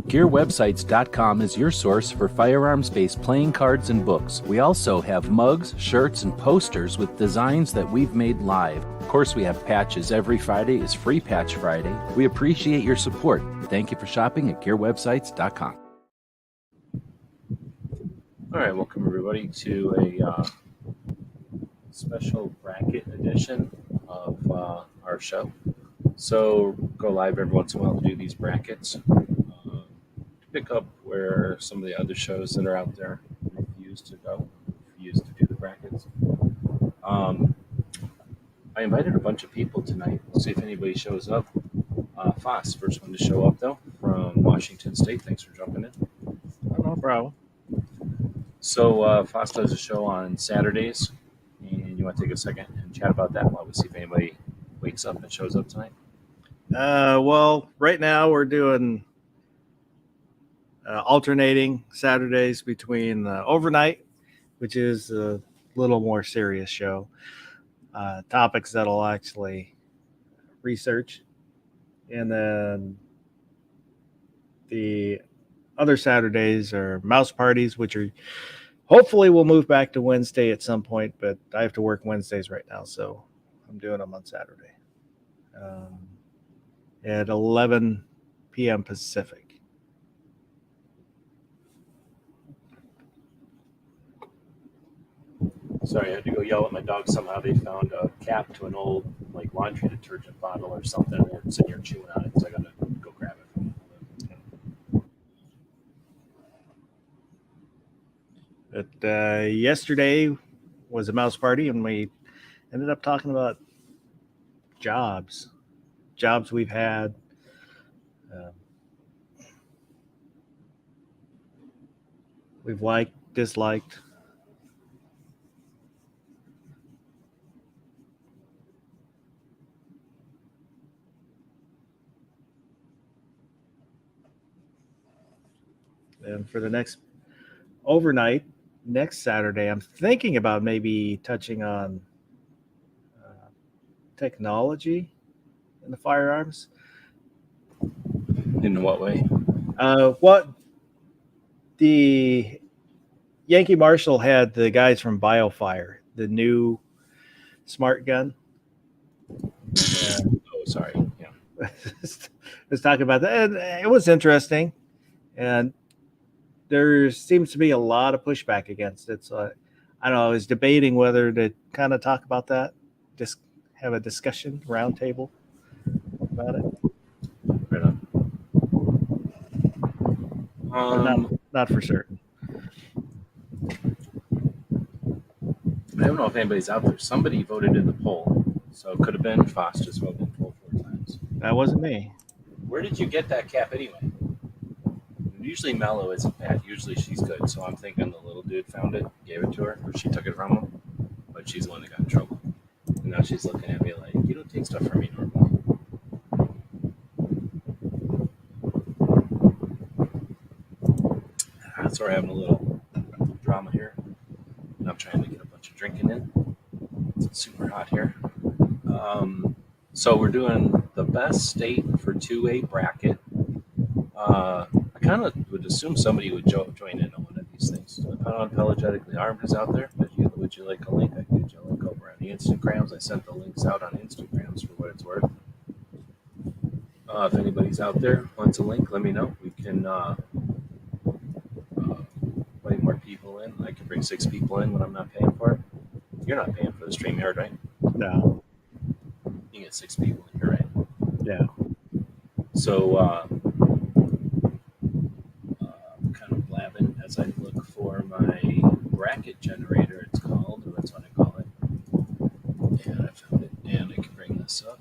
GearWebsites.com is your source for firearms-based playing cards and books. We also have mugs, shirts, and posters with designs that we've made live. Of course, we have patches. Every Friday is Free Patch Friday. We appreciate your support. Thank you for shopping at GearWebsites.com. All right, welcome everybody to a special bracket edition of our show. So go live every once in a while to do these brackets. To pick up where some of the other shows that are out there refuse to do the brackets. I invited a bunch of people tonight. We'll see if anybody shows up. Foss, first one to show up though, from Washington State. Thanks for jumping in. No problem. So Foss does a show on Saturdays, and you want to take a second and chat about that while we see if anybody wakes up and shows up tonight? Well, right now we're doing alternating Saturdays between overnight, which is a little more serious show, topics that I'll actually research, and then the other Saturdays are mouse parties, which are hopefully we'll move back to Wednesday at some point, but I have to work Wednesdays right now, so I'm doing them on Saturday at 11 p.m. Pacific. Sorry, I had to go yell at my dog. Somehow they found a cap to an old laundry detergent bottle or something, and it's sitting here chewing on it, so I gotta go grab it. But yesterday was a mouse party, and we ended up talking about jobs we've had. We've liked, disliked. And for the next overnight, next Saturday, I'm thinking about maybe touching on technology in the firearms. In what way? What the Yankee Marshall had the guys from BioFire, the new smart gun. Oh, sorry. Yeah. Let's talk about that. And it was interesting, and there seems to be a lot of pushback against it. So I don't know. I was debating whether to kind of talk about that, just have a discussion roundtable about it. Right on. But not for certain. I don't know if anybody's out there. Somebody voted in the poll, so it could have been Foss just voted in the poll 4 times. That wasn't me. Where did you get that cap anyway? Usually Mello isn't bad. Usually she's good. So I'm thinking the little dude found it, gave it to her, or she took it from him. But she's the one that got in trouble. And now she's looking at me like, you don't take stuff from me normally. So we're having a little drama here. And I'm trying to get a bunch of drinking in. It's super hot here. So we're doing the best state for 2A bracket. I kind of would assume somebody would join in on one of these things. Unapologetically Armed is out there. Would you like a link? I can get you a link over on the Instagrams. I sent the links out on Instagrams for what it's worth. If anybody's out there wants a link, let me know. We can invite more people in. I can bring 6 people in when I'm not paying for it. You're not paying for the StreamYard, right? No. You get 6 people in here, right? Yeah. So I'm kind of blabbing as I look for my bracket generator, it's called, or that's what I call it. And I found it, and I can bring this up.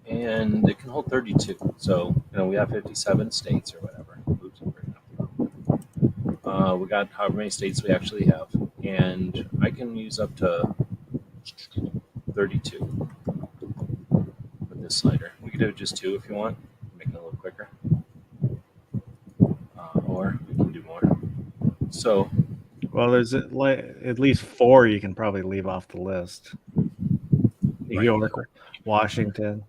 And it can hold 32. So, we have 57 states or whatever. Oops, I'm bringing up the wrong. We got however many states we actually have. And I can use up to 32 with this slider. We could do just 2 if you want, make it a little quicker. Or we can do more. So, well, there's at least 4 you can probably leave off the list. New York, Washington.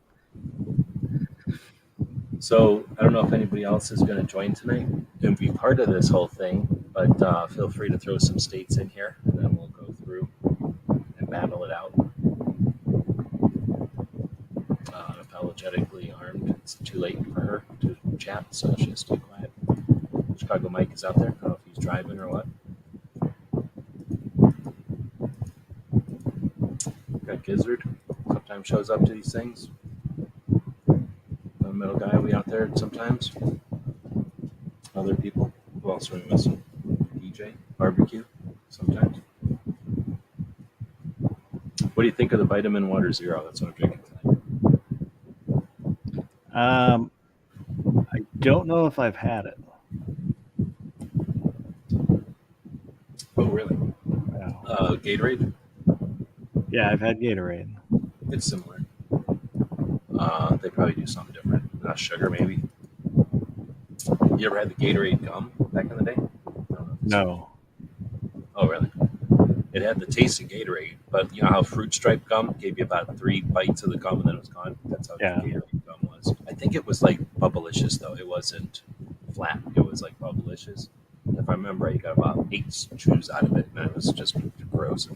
So I don't know if anybody else is going to join tonight and be part of this whole thing, but feel free to throw some states in here, and then we'll go through and battle it out. Unapologetically armed. It's too late for her to chat, so she'll stay quiet. Chicago Mike is out there. I don't know if he's driving or what. Got Gizzard. Sometimes shows up to these things. The middle guy, we out there sometimes. Other people. Who else are we missing? DJ, barbecue, sometimes. What do you think of the Vitamin Water Zero? That's what I'm drinking tonight. I don't know if I've had it. Oh, really? No. Gatorade? Yeah, I've had Gatorade. It's similar. They probably do something different. Sugar, maybe. You ever had the Gatorade gum back in the day? No. Oh, really? It had the taste of Gatorade, but you know how Fruit Stripe gum gave you about 3 bites of the gum and then it was gone? That's how Yeah. Gatorade gum was. I think it was like Bubblicious, though. It wasn't flat. It was like Bubblicious. If I remember right, you got about 8 chews out of it, and it was just gross.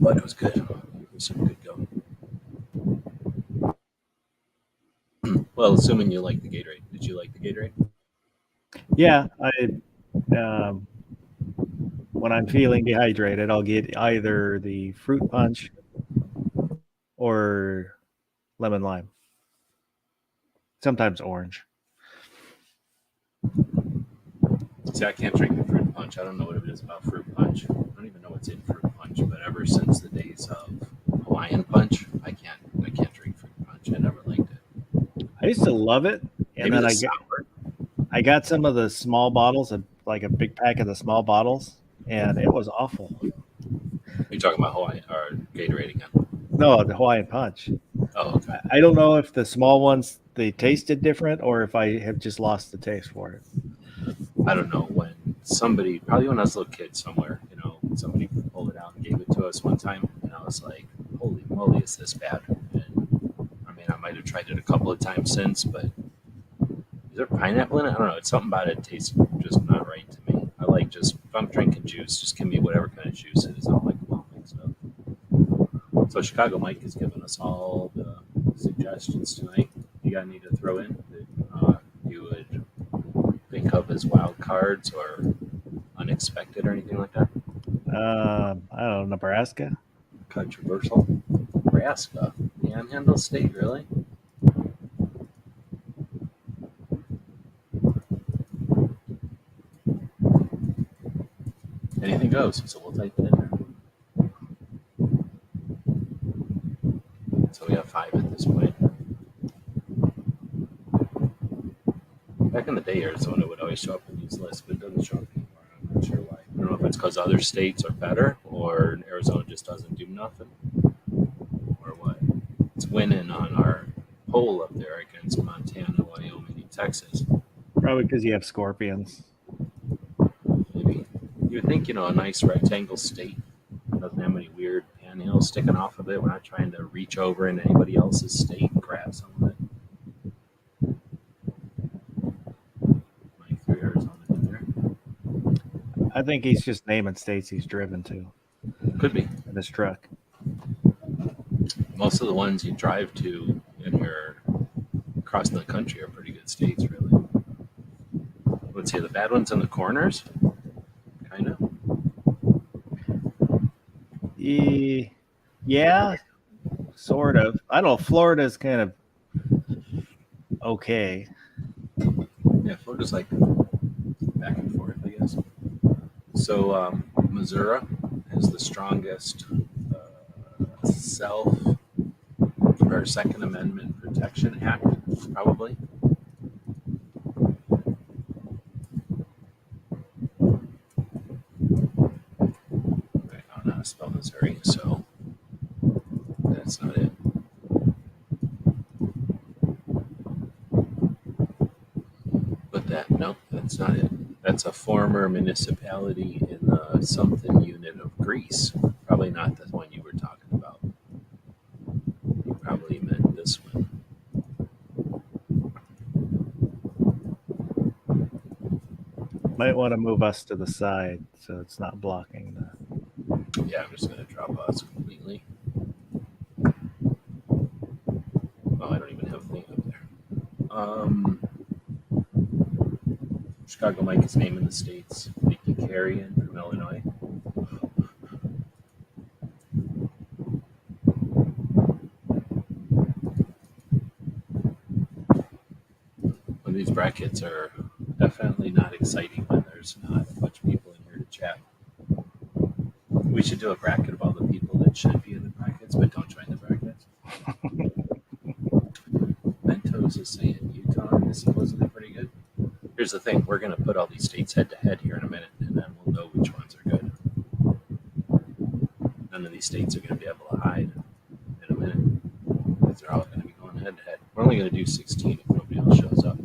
But it was good. It was some good gum. Well, assuming you like the Gatorade. Did you like the Gatorade? Yeah, when I'm feeling dehydrated, I'll get either the fruit punch or lemon lime. Sometimes orange. See, I can't drink the fruit punch. I don't know what it is about fruit punch. I don't even know what's in fruit punch. But ever since the days of Hawaiian punch, I can't drink fruit punch. I never liked it. I used to love it, and Maybe then the sour. I got some of the small bottles, like a big pack of the small bottles, and it was awful. Are you talking about Hawaii or Gatorade again? No, the Hawaiian punch. Oh, okay. I don't know if the small ones they tasted different or if I have just lost the taste for it. I don't know when somebody, probably when I was a little kid somewhere, you know, somebody pulled it out and gave it to us one time, and I was like, "Holy moly, is this bad?" And I mean, I might have tried it a couple of times since, but is there pineapple in it? I don't know. It's something about it tastes just not right to me. I like just if I'm drinking juice, just give me whatever kind of juice it is. I don't like all mixed up. So Chicago Mike has given us all the suggestions tonight. You got any to throw in that you would think of as wild cards or unexpected or anything like that? I don't know, Nebraska. Controversial. Nebraska, Panhandle State, really? Anything goes, so we'll type it in there. So we have 5 at this point. Back in the day, Arizona would always show up in these lists, but it doesn't show up anymore. I'm not sure why. I don't know if it's because other states are better or Arizona just doesn't do nothing or what. It's winning on our poll up there against Montana, Wyoming, and Texas. Probably because you have scorpions. Maybe. You would think, you know, a nice rectangle state doesn't have any weird panhandles sticking off of it. We're not trying to reach over into anybody else's state and grab some of it. Mike threw Arizona in there. I think he's just naming states he's driven to Could be. in his truck. Most of the ones you drive to in your across the country are pretty good states, really. Let's see, the bad ones in the corners, kind of. Yeah, sort of. I don't know. Florida's kind of okay. Yeah, Florida's like back and forth, I guess. So Missouri has the strongest self or Second Amendment Protection Act, probably. I don't know how to spell Missouri, so that's not it. But no, that's not it. That's a former municipality in the something unit of Greece. Probably not the one you were talking about. You probably meant this one. Might want to move us to the side so it's not blocking the. Yeah, I'm just gonna drop us completely. Oh, I don't even have a thing up there. Chicago Mike is named in the States. Vicky Carrion from Illinois. One of these brackets are definitely not exciting when there's not a bunch of people in here to chat. We should do a bracket of all the people that should be in the brackets but don't join the brackets. Mentos is saying Utah is supposedly pretty good. Here's the thing, we're going to put all these states head to head here in a minute, and then we'll know which ones are good. None of these states are going to be able to hide in a minute, because they're all going to be going head to head. We're only going to do 16 if nobody else shows up.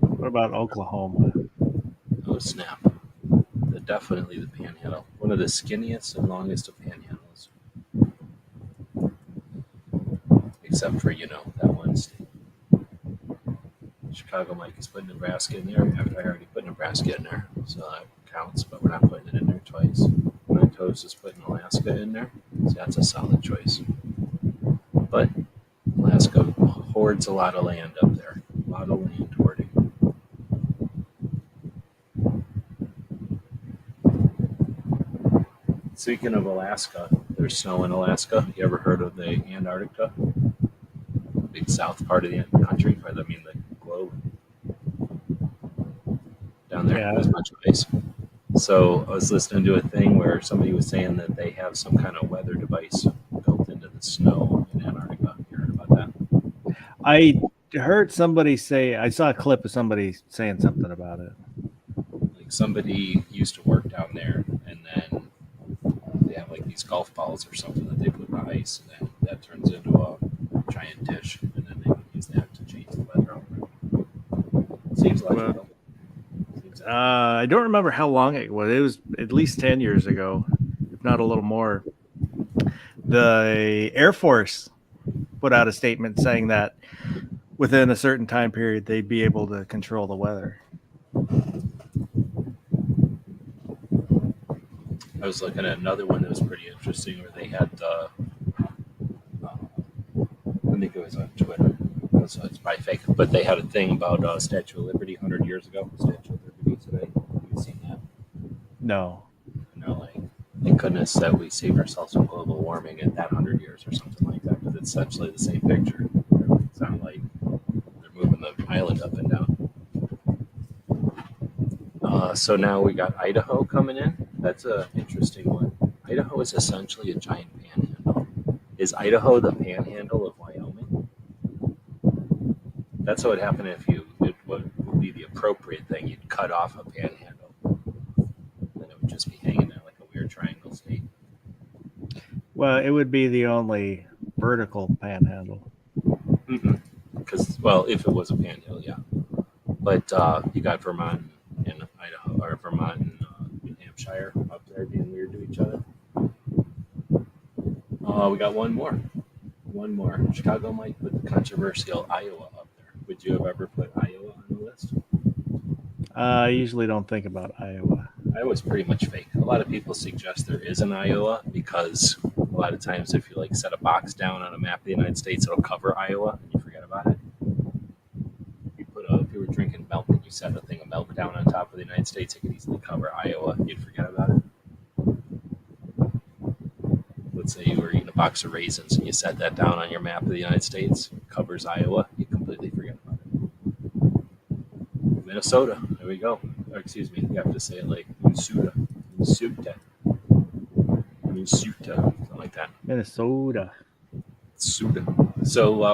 What about Oklahoma? Oh, snap. Definitely the Panhandle. One of the skinniest and longest of panhandles. Except for, that one state. Chicago Mike is putting Nebraska in there after I already put Nebraska in there. So that counts, but we're not putting it in there twice. Mentos is putting Alaska in there. So that's a solid choice. But Alaska hoards a lot of land up there. A lot of land hoarding. Speaking of Alaska, there's snow in Alaska. You ever heard of the Antarctica? Big south part of the country, or the globe. Down there, there's much ice. So I was listening to a thing where somebody was saying that they have some kind of weather device built into the snow in Antarctica. You heard about that? I heard somebody say, I saw a clip of somebody saying something about it. Like somebody used to work down there, and then they have like these golf balls or something that they put in the ice, and then that turns into a giant dish, and then they would use that to change the weather over. Seems like I don't remember how long it was. It was at least 10 years ago, if not a little more. The Air Force put out a statement saying that within a certain time period, they'd be able to control the weather. I was looking at another one that was pretty interesting where they had, I think it was on Twitter, so it's probably fake, but they had a thing about Statue of Liberty 100 years ago. Statue of Liberty today. Have you seen that? No. Like, thank goodness that we saved ourselves from global warming at that 100 years or something like that, because it's essentially the same picture. It sounds like they're moving the island up and down. So now we got Idaho coming in. That's an interesting one. Idaho is essentially a giant panhandle. Is Idaho the panhandle of Wyoming? That's what would happen if it would be the appropriate thing. You'd cut off a panhandle. Then it would just be hanging there like a weird triangle state. Well, it would be the only vertical panhandle. Because, if it was a panhandle, yeah. But you got Vermont and Idaho, or Vermont and New Hampshire up there being weird to each other. We got one more. Chicago might put the controversial Iowa up there. Would you have ever put Iowa on the list? I usually don't think about Iowa. Iowa's pretty much fake. A lot of people suggest there is an Iowa because a lot of times if you set a box down on a map of the United States, it'll cover Iowa and you forget about it. If you were drinking milk and you set a thing of milk down on top of the United States, it could easily cover Iowa. You'd forget about it. Let's say you were eating a box of raisins and you set that down on your map of the United States, it covers Iowa, you completely forget about it. Minnesota, there we go. Or, excuse me, you have to say it like Minnesota, something like that. Minnesota. So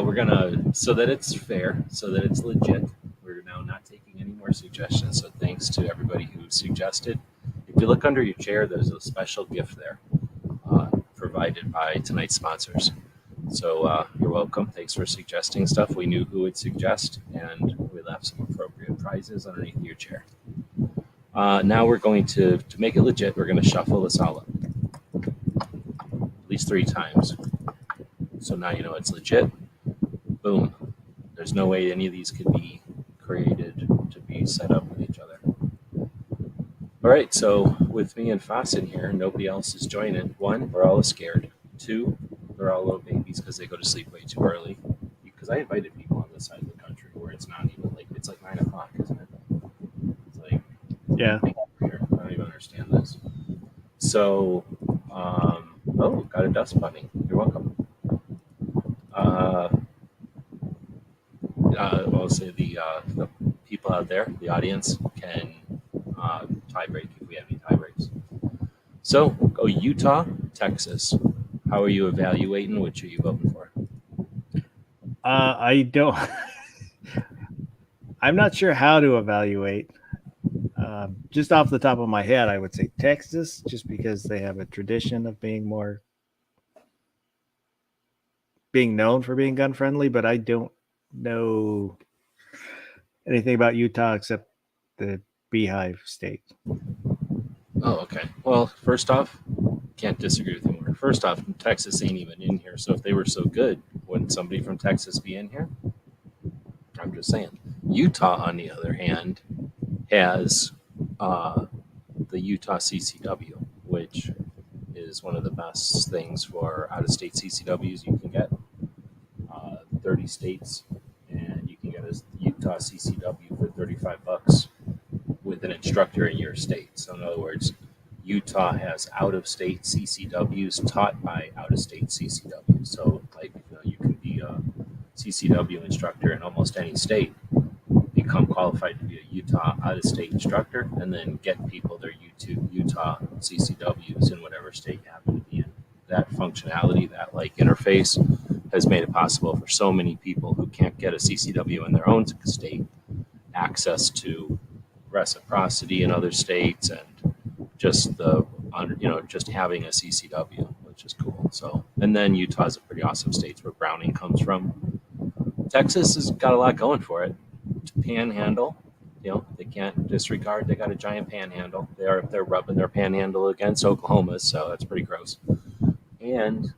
we're gonna, so that it's fair, so that it's legit, we're now not taking any more suggestions. So thanks to everybody who suggested. If you look under your chair, there's a special gift there provided by tonight's sponsors. So you're welcome. Thanks for suggesting stuff. We knew who would suggest, and we left some appropriate prizes underneath your chair. Now we're going to make it legit, we're going to shuffle this all up at least 3 times. So now you know it's legit. Boom. There's no way any of these could be created to be set up with each other. All right, so with me and Foss in here, nobody else is joining. One, we're all scared. Two, they're all little babies because they go to sleep way too early. Because I invited people on this side of the country where it's not even like it's like 9 o'clock, isn't it? It's like Yeah. here. I don't even understand this. So, oh, got a dust bunny. You're welcome. I'll say the people out there, the audience, can tie break if we have any tie breaks. So, go Utah, Texas. How are you evaluating? Which are you voting for? I don't. I'm not sure how to evaluate. Just off the top of my head, I would say Texas, just because they have a tradition of being known for being gun friendly. But I don't know anything about Utah except the Beehive State. Oh, okay. Well, first off, can't disagree with you more. First off, Texas ain't even in here. So if they were so good, wouldn't somebody from Texas be in here? I'm just saying. Utah, on the other hand, has the Utah CCW, which is one of the best things for out-of-state CCWs you can get. 30 states, and you can get a Utah CCW for $35 with an instructor in your state. So in other words, Utah has out-of-state CCWs taught by out-of-state CCWs. So like you can be a CCW instructor in almost any state, become qualified to be a Utah out-of-state instructor, and then get people their Utah CCWs in whatever state you happen to be in. That functionality, that like interface, has made it possible for so many people who can't get a CCW in their own state access to reciprocity in other states and just just having a CCW, which is cool. So, and then Utah's a pretty awesome state where Browning comes from. Texas has got a lot going for it. Panhandle, they can't disregard. They got a giant panhandle. They're rubbing their panhandle against Oklahoma, so that's pretty gross. And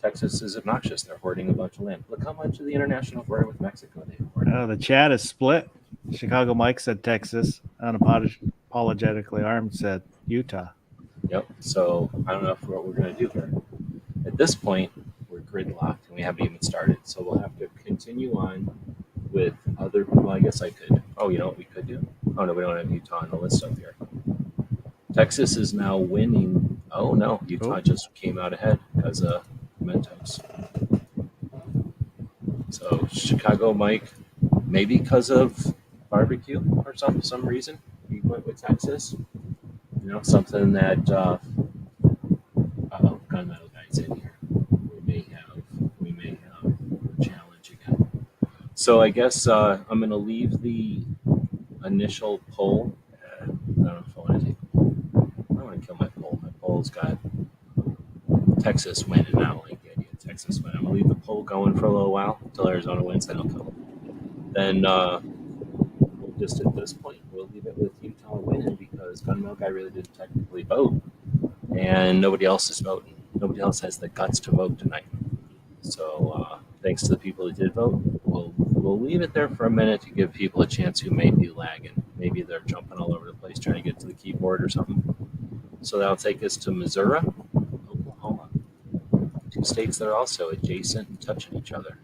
Texas is obnoxious. They're hoarding a bunch of land. Look how much of the international border with Mexico they hoard. The chat is split. Chicago Mike said Texas. Unapologetically Armed said Utah. Yep. So I don't know what we're going to do here. At this point, we're gridlocked and we haven't even started. So we'll have to continue on with other. Well, I guess I could. Oh, you know what we could do? Oh no, we don't have Utah on the list up here. Texas is now winning. Oh no, Utah just came out ahead because of Mentos. So Chicago Mike, maybe because of barbecue or some reason, he went with Texas. Something that Gunmetal Guy's in here. We may have a challenge again. So I guess I'm going to leave the initial poll. I don't know if I want to take a poll. I don't want to kill my poll. My poll's got Texas winning now. Like the idea of Texas winning. I'm going to leave the poll going for a little while until Arizona wins. Then I'll kill them. Then just at this point, we'll leave it with Utah winning because Gunmetal Guy really didn't technically vote. And nobody else is voting. Nobody else has the guts to vote tonight. So thanks to the people who did vote, we'll leave it there for a minute to give people a chance who may be lagging. Maybe they're jumping all over the place trying to get to the keyboard or something. So that'll take us to Missouri, Oklahoma. Two states that are also adjacent and touching each other.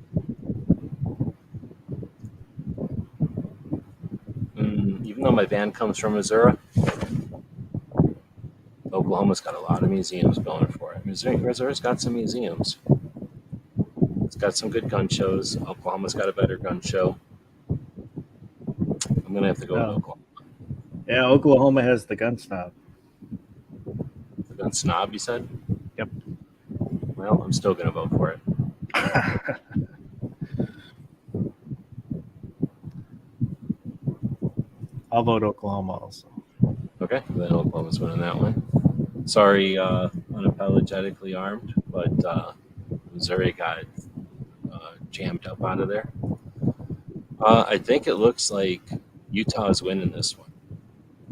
Even though my band comes from Missouri, Oklahoma's got a lot of museums going for it. Missouri's got some museums. It's got some good gun shows. Oklahoma's got a better gun show. I'm going to have to go with Oklahoma. Yeah, Oklahoma has the gun snob. The gun snob, you said? Yep. Well, I'm still going to vote for it. I'll vote Oklahoma also. Okay, then Oklahoma's winning that one. Sorry, unapologetically armed, but Missouri got jammed up out of there. I think it looks like Utah is winning this one.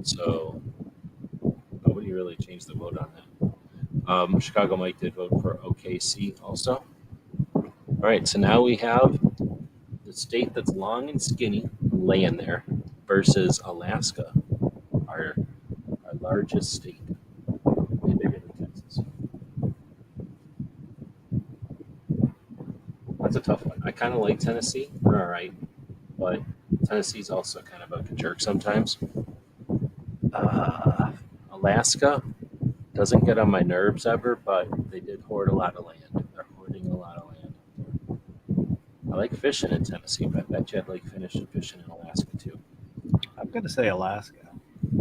So nobody really changed the vote on that. Chicago Mike did vote for OKC also. All right, so now we have the state that's long and skinny laying there versus Alaska. our largest state. Way bigger than Texas. That's a tough one. I kind of like Tennessee. They're all right, but Tennessee's also kind of a jerk sometimes. Alaska doesn't get on my nerves ever, but they did hoard a lot of land. They're hoarding a lot of land. I like fishing in Tennessee, but I bet you I'd like fishing in Alaska too. I'm going to say Alaska.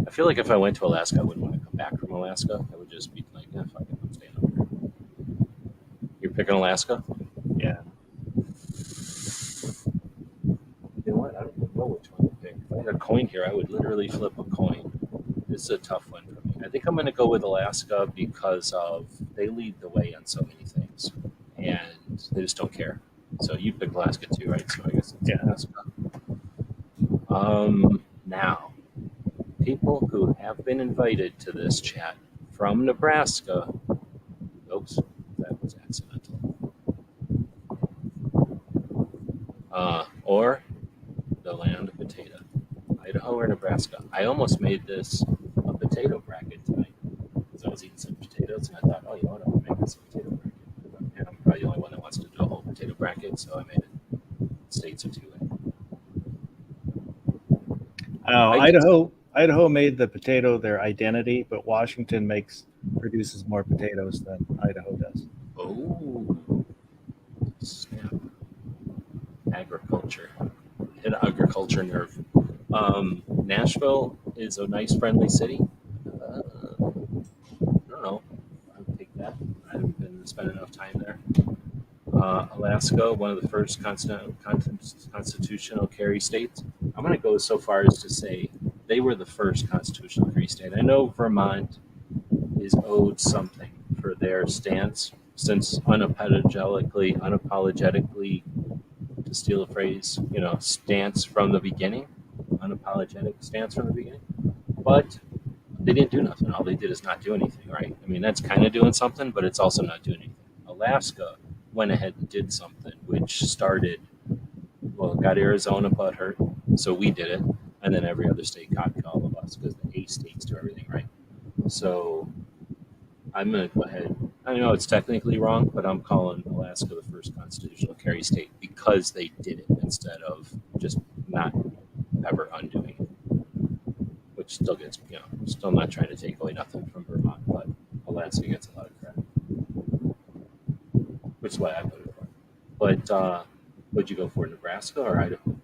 I feel like if I went to Alaska, I wouldn't want to come back from Alaska. I would just be like, fuck it, I'm staying up here. You're picking Alaska? Yeah. You know what? I don't even know which one to pick. If I had a coin here, I would literally flip a coin. This is a tough one for me. I think I'm going to go with Alaska because of they lead the way on so many things, and they just don't care. So you pick Alaska too, right? So I guess it's Alaska. Now, people who have been invited to this chat from Nebraska. Oops, that was accidental. Or the land of potato, Idaho or Nebraska. I almost made this a potato bracket tonight because I was eating some potatoes and I thought, oh, you know what, I'm gonna make this a potato bracket. And I'm probably the only one that wants to do a whole potato bracket, so I made it states of two. Idaho made the potato their identity, but Washington produces more potatoes than Idaho does. Oh, snap. Agriculture. Hit an agriculture nerve. Nashville is a nice, friendly city. I don't know. I'll take that. I haven't been spent enough time there. Alaska, one of the first constitutional carry states. I'm going to go so far as to say they were the first constitutional carry state. I know Vermont is owed something for their stance, since unapologetically, to steal a phrase, stance from the beginning, unapologetic stance from the beginning. But they didn't do nothing. All they did is not do anything, right? I mean, that's kind of doing something, but it's also not doing anything. Alaska went ahead and did something, which got Arizona butthurt, so we did it, and then every other state got all of us because the 8 states do everything right. So I'm going to go ahead. I know it's technically wrong, but I'm calling Alaska the first constitutional carry state because they did it instead of just not ever undoing it, which still gets, still not trying to take away nothing from Vermont, but Alaska gets a lot of credit, which is why I voted for it. But would you go for Nebraska or Idaho?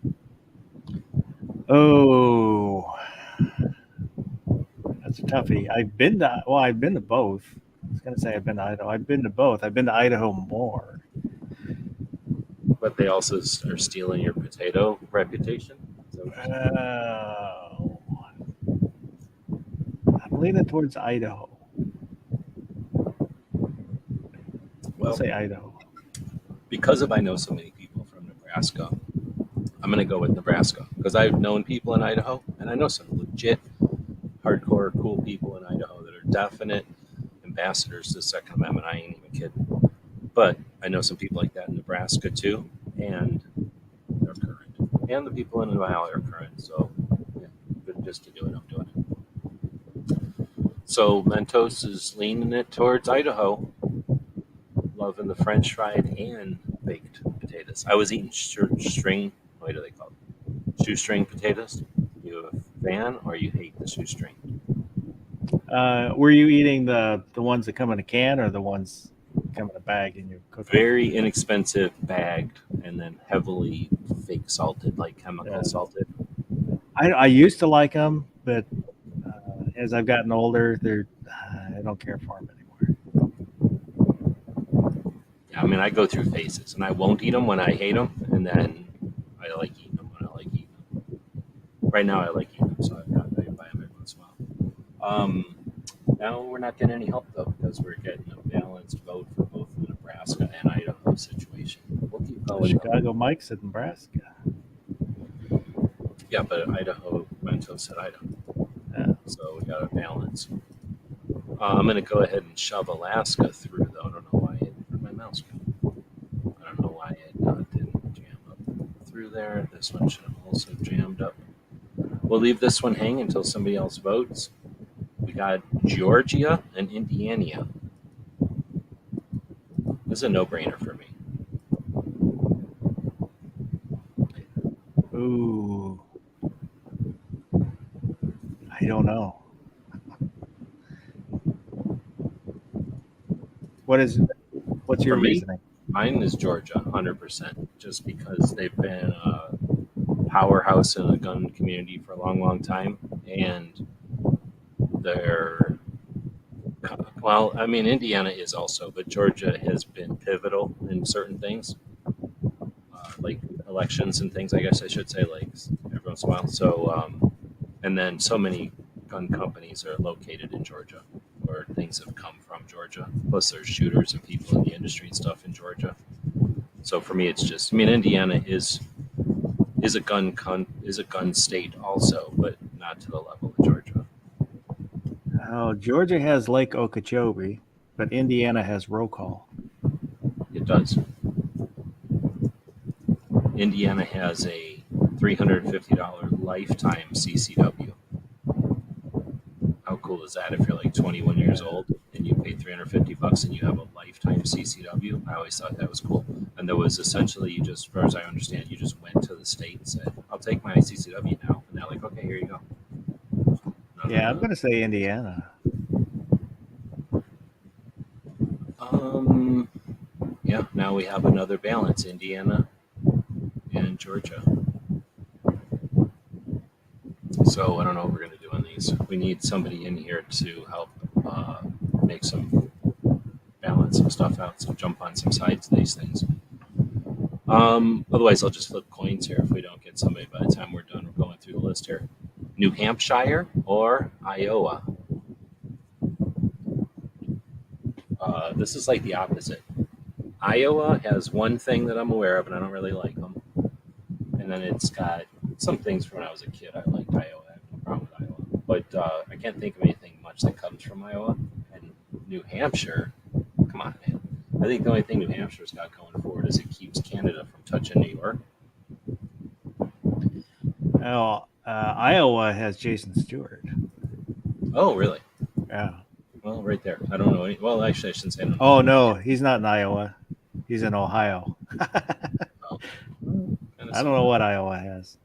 Oh, that's a toughie. I've been to both. I was going to say I've been to Idaho. I've been to both. I've been to Idaho more. But they also are stealing your potato reputation? I'm leaning towards Idaho. I'll say Idaho. Because I know so many people from Nebraska, I'm going to go with Nebraska because I've known people in Idaho, and I know some legit, hardcore, cool people in Idaho that are definite ambassadors to the Second Amendment. I ain't even kidding. But I know some people like that in Nebraska too, and they're current. And the people in Ohio are current, so yeah, good just to do it, I'm doing it. So Mentos is leaning it towards Idaho, loving the French fried and baked potatoes. I was eating shoestring. What do they call it? Shoestring potatoes. You a fan or you hate the shoestring? Were you eating the ones that come in a can or the ones that come in a bag in your cooking? Very inexpensive, bagged, and then heavily fake salted, like chemical salted. I used to like them, but as I've gotten older, I don't care for them anymore. Yeah, I mean, I go through phases, and I won't eat them when I hate them, and then I like eating them when I like eating them. Right now, I like eating them, so I buy them every once in a while. Now we're not getting any help though because we're getting a balanced vote for both the Nebraska and Idaho situation. We'll keep going. Chicago Mike said Nebraska. Yeah, but Idaho, Mentos said Idaho. Yeah. So we got a balance. I'm going to go ahead and shove Alaska through though. I don't know why where'd my mouse go? I don't know why it didn't jam up through there. This one should have also jammed up. we'll leave this one hang until somebody else votes. We got Georgia and Indiana. This is a no-brainer for me. Ooh. I don't know. What's your For me, reasoning? Mine is Georgia, 100%, just because they've been a powerhouse in the gun community for a long, long time, and they're well. I mean, Indiana is also, but Georgia has been pivotal in certain things, like elections and things. I guess I should say, like every once in a while. So, and then so many gun companies are located in Georgia, or things have come from Georgia. Plus, there's shooters and people in the industry and stuff in Georgia. So for me, it's just. I mean, Indiana is a gun state also, but not to the level of Georgia. Oh, Georgia has Lake Okeechobee, but Indiana has roll call. It does. Indiana has a $350 lifetime CCW. How cool is that if you're like 21 years old and you pay $350 and you have a lifetime CCW? I always thought that was cool. And there was essentially, you just, as far as I understand, you just went to the state and said, I'll take my CCW now. And they're like, okay, here you go. Yeah, I'm going to say Indiana. Yeah, now we have another balance, Indiana and Georgia. So I don't know what we're going to do on these. We need somebody in here to help make some balance some stuff out, so jump on some sides of these things. Otherwise, I'll just flip coins here if we don't get somebody by the time we're done. We're going through the list here. New Hampshire or Iowa? This is like the opposite. Iowa has one thing that I'm aware of, and I don't really like them. And then it's got some things from when I was a kid. I liked Iowa. I have no problem with Iowa. But I can't think of anything much that comes from Iowa. And New Hampshire, come on, man. I think the only thing New Hampshire's got going for it is it keeps Canada from touching New York. Oh, Iowa has Jason Stewart. Oh, really? Yeah. Well, right there. I don't know. Well, actually, I shouldn't say I don't know. Oh, no, he's not in Iowa. He's in Ohio. Oh. I don't know what Iowa has.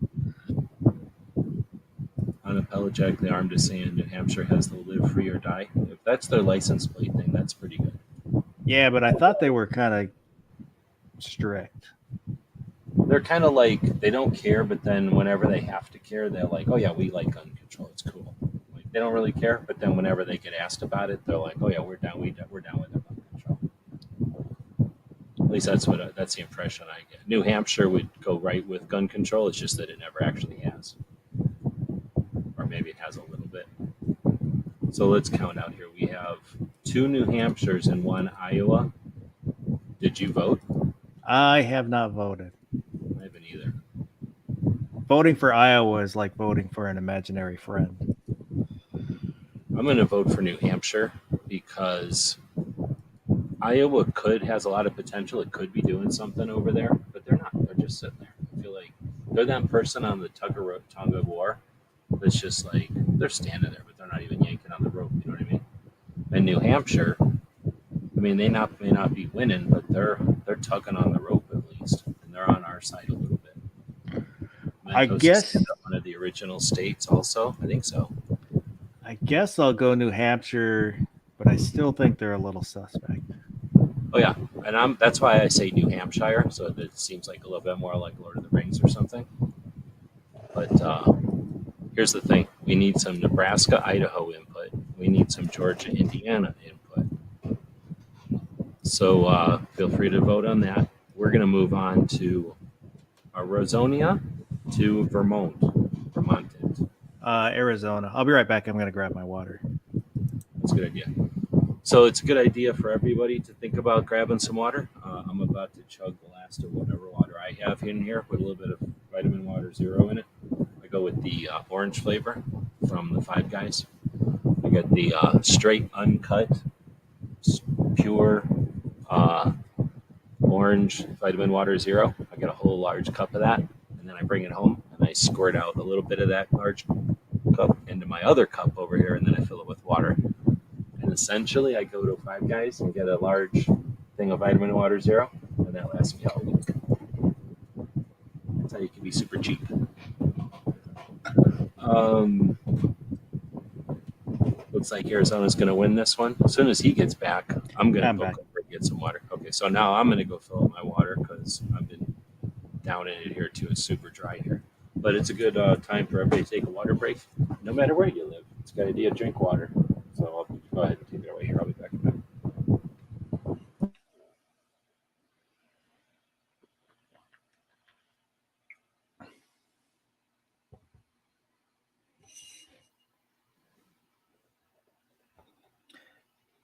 Unapologetically armed is saying New Hampshire has the live free or die. If that's their license plate thing, that's pretty good. Yeah, but I thought they were kind of strict. They're kind of like, they don't care, but then whenever they have to care, they're like, oh yeah, we like gun control. It's cool. Like, they don't really care, but then whenever they get asked about it, they're like, oh yeah, we're down with their gun control. At least that's the impression I get. New Hampshire would go right with gun control. It's just that it never actually has, or maybe it has a little bit. So let's count out here. We have 2 New Hampshires and 1 Iowa. Did you vote? I have not voted. I haven't either. Voting for Iowa is like voting for an imaginary friend. I'm going to vote for New Hampshire because Iowa has a lot of potential. It could be doing something over there, but they're not. They're just sitting there. I feel like they're that person on the tug of war that's just like, they're standing there, but they're not even yanking on the rope. You know what I mean? And New Hampshire, I mean, they may not be winning, but they're tugging on the rope at least, and they're on our side a little bit. I guess one of the original states, also. I think so. I guess I'll go New Hampshire, but I still think they're a little suspect. Oh yeah, and that's why I say New Hampshire, so that it seems like a little bit more like Lord of the Rings or something. But here's the thing: we need some Nebraska, Idaho input. We need some Georgia, Indiana input. So feel free to vote on that. We're going to move on to Arizona to Vermont. Arizona. I'll be right back. I'm going to grab my water. That's a good idea. So it's a good idea for everybody to think about grabbing some water. I'm about to chug the last of whatever water I have in here, put a little bit of Vitamin Water Zero in it. I go with the orange flavor from the Five Guys. I get the straight, uncut, pure orange Vitamin Water Zero. I get a whole large cup of that, and then I bring it home, and I squirt out a little bit of that large cup into my other cup over here, and then I fill it with water. And essentially, I go to Five Guys and get a large thing of Vitamin Water Zero, and that lasts me all week. That's how you can be super cheap. Looks like Arizona's going to win this one. As soon as he gets back, I'm going to go over and get some water. Okay, so now I'm going to go fill up my water because I've been down in it here too. It's super dry here. But it's a good time for everybody to take a water break, no matter where you live. It's a good idea to drink water. So I'll go ahead and take it away here. I'll be back in a minute.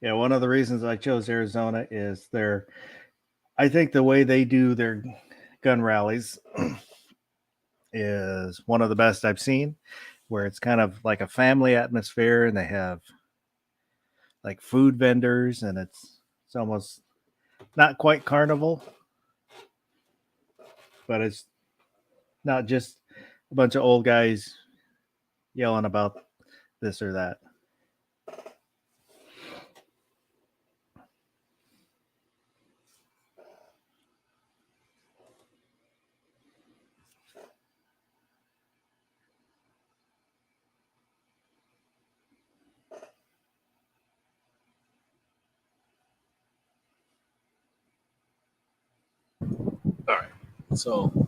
Yeah, one of the reasons I chose Arizona is I think the way they do their gun rallies is one of the best I've seen, where it's kind of like a family atmosphere, and they have like food vendors, and it's almost not quite carnival, but it's not just a bunch of old guys yelling about this or that. All right, so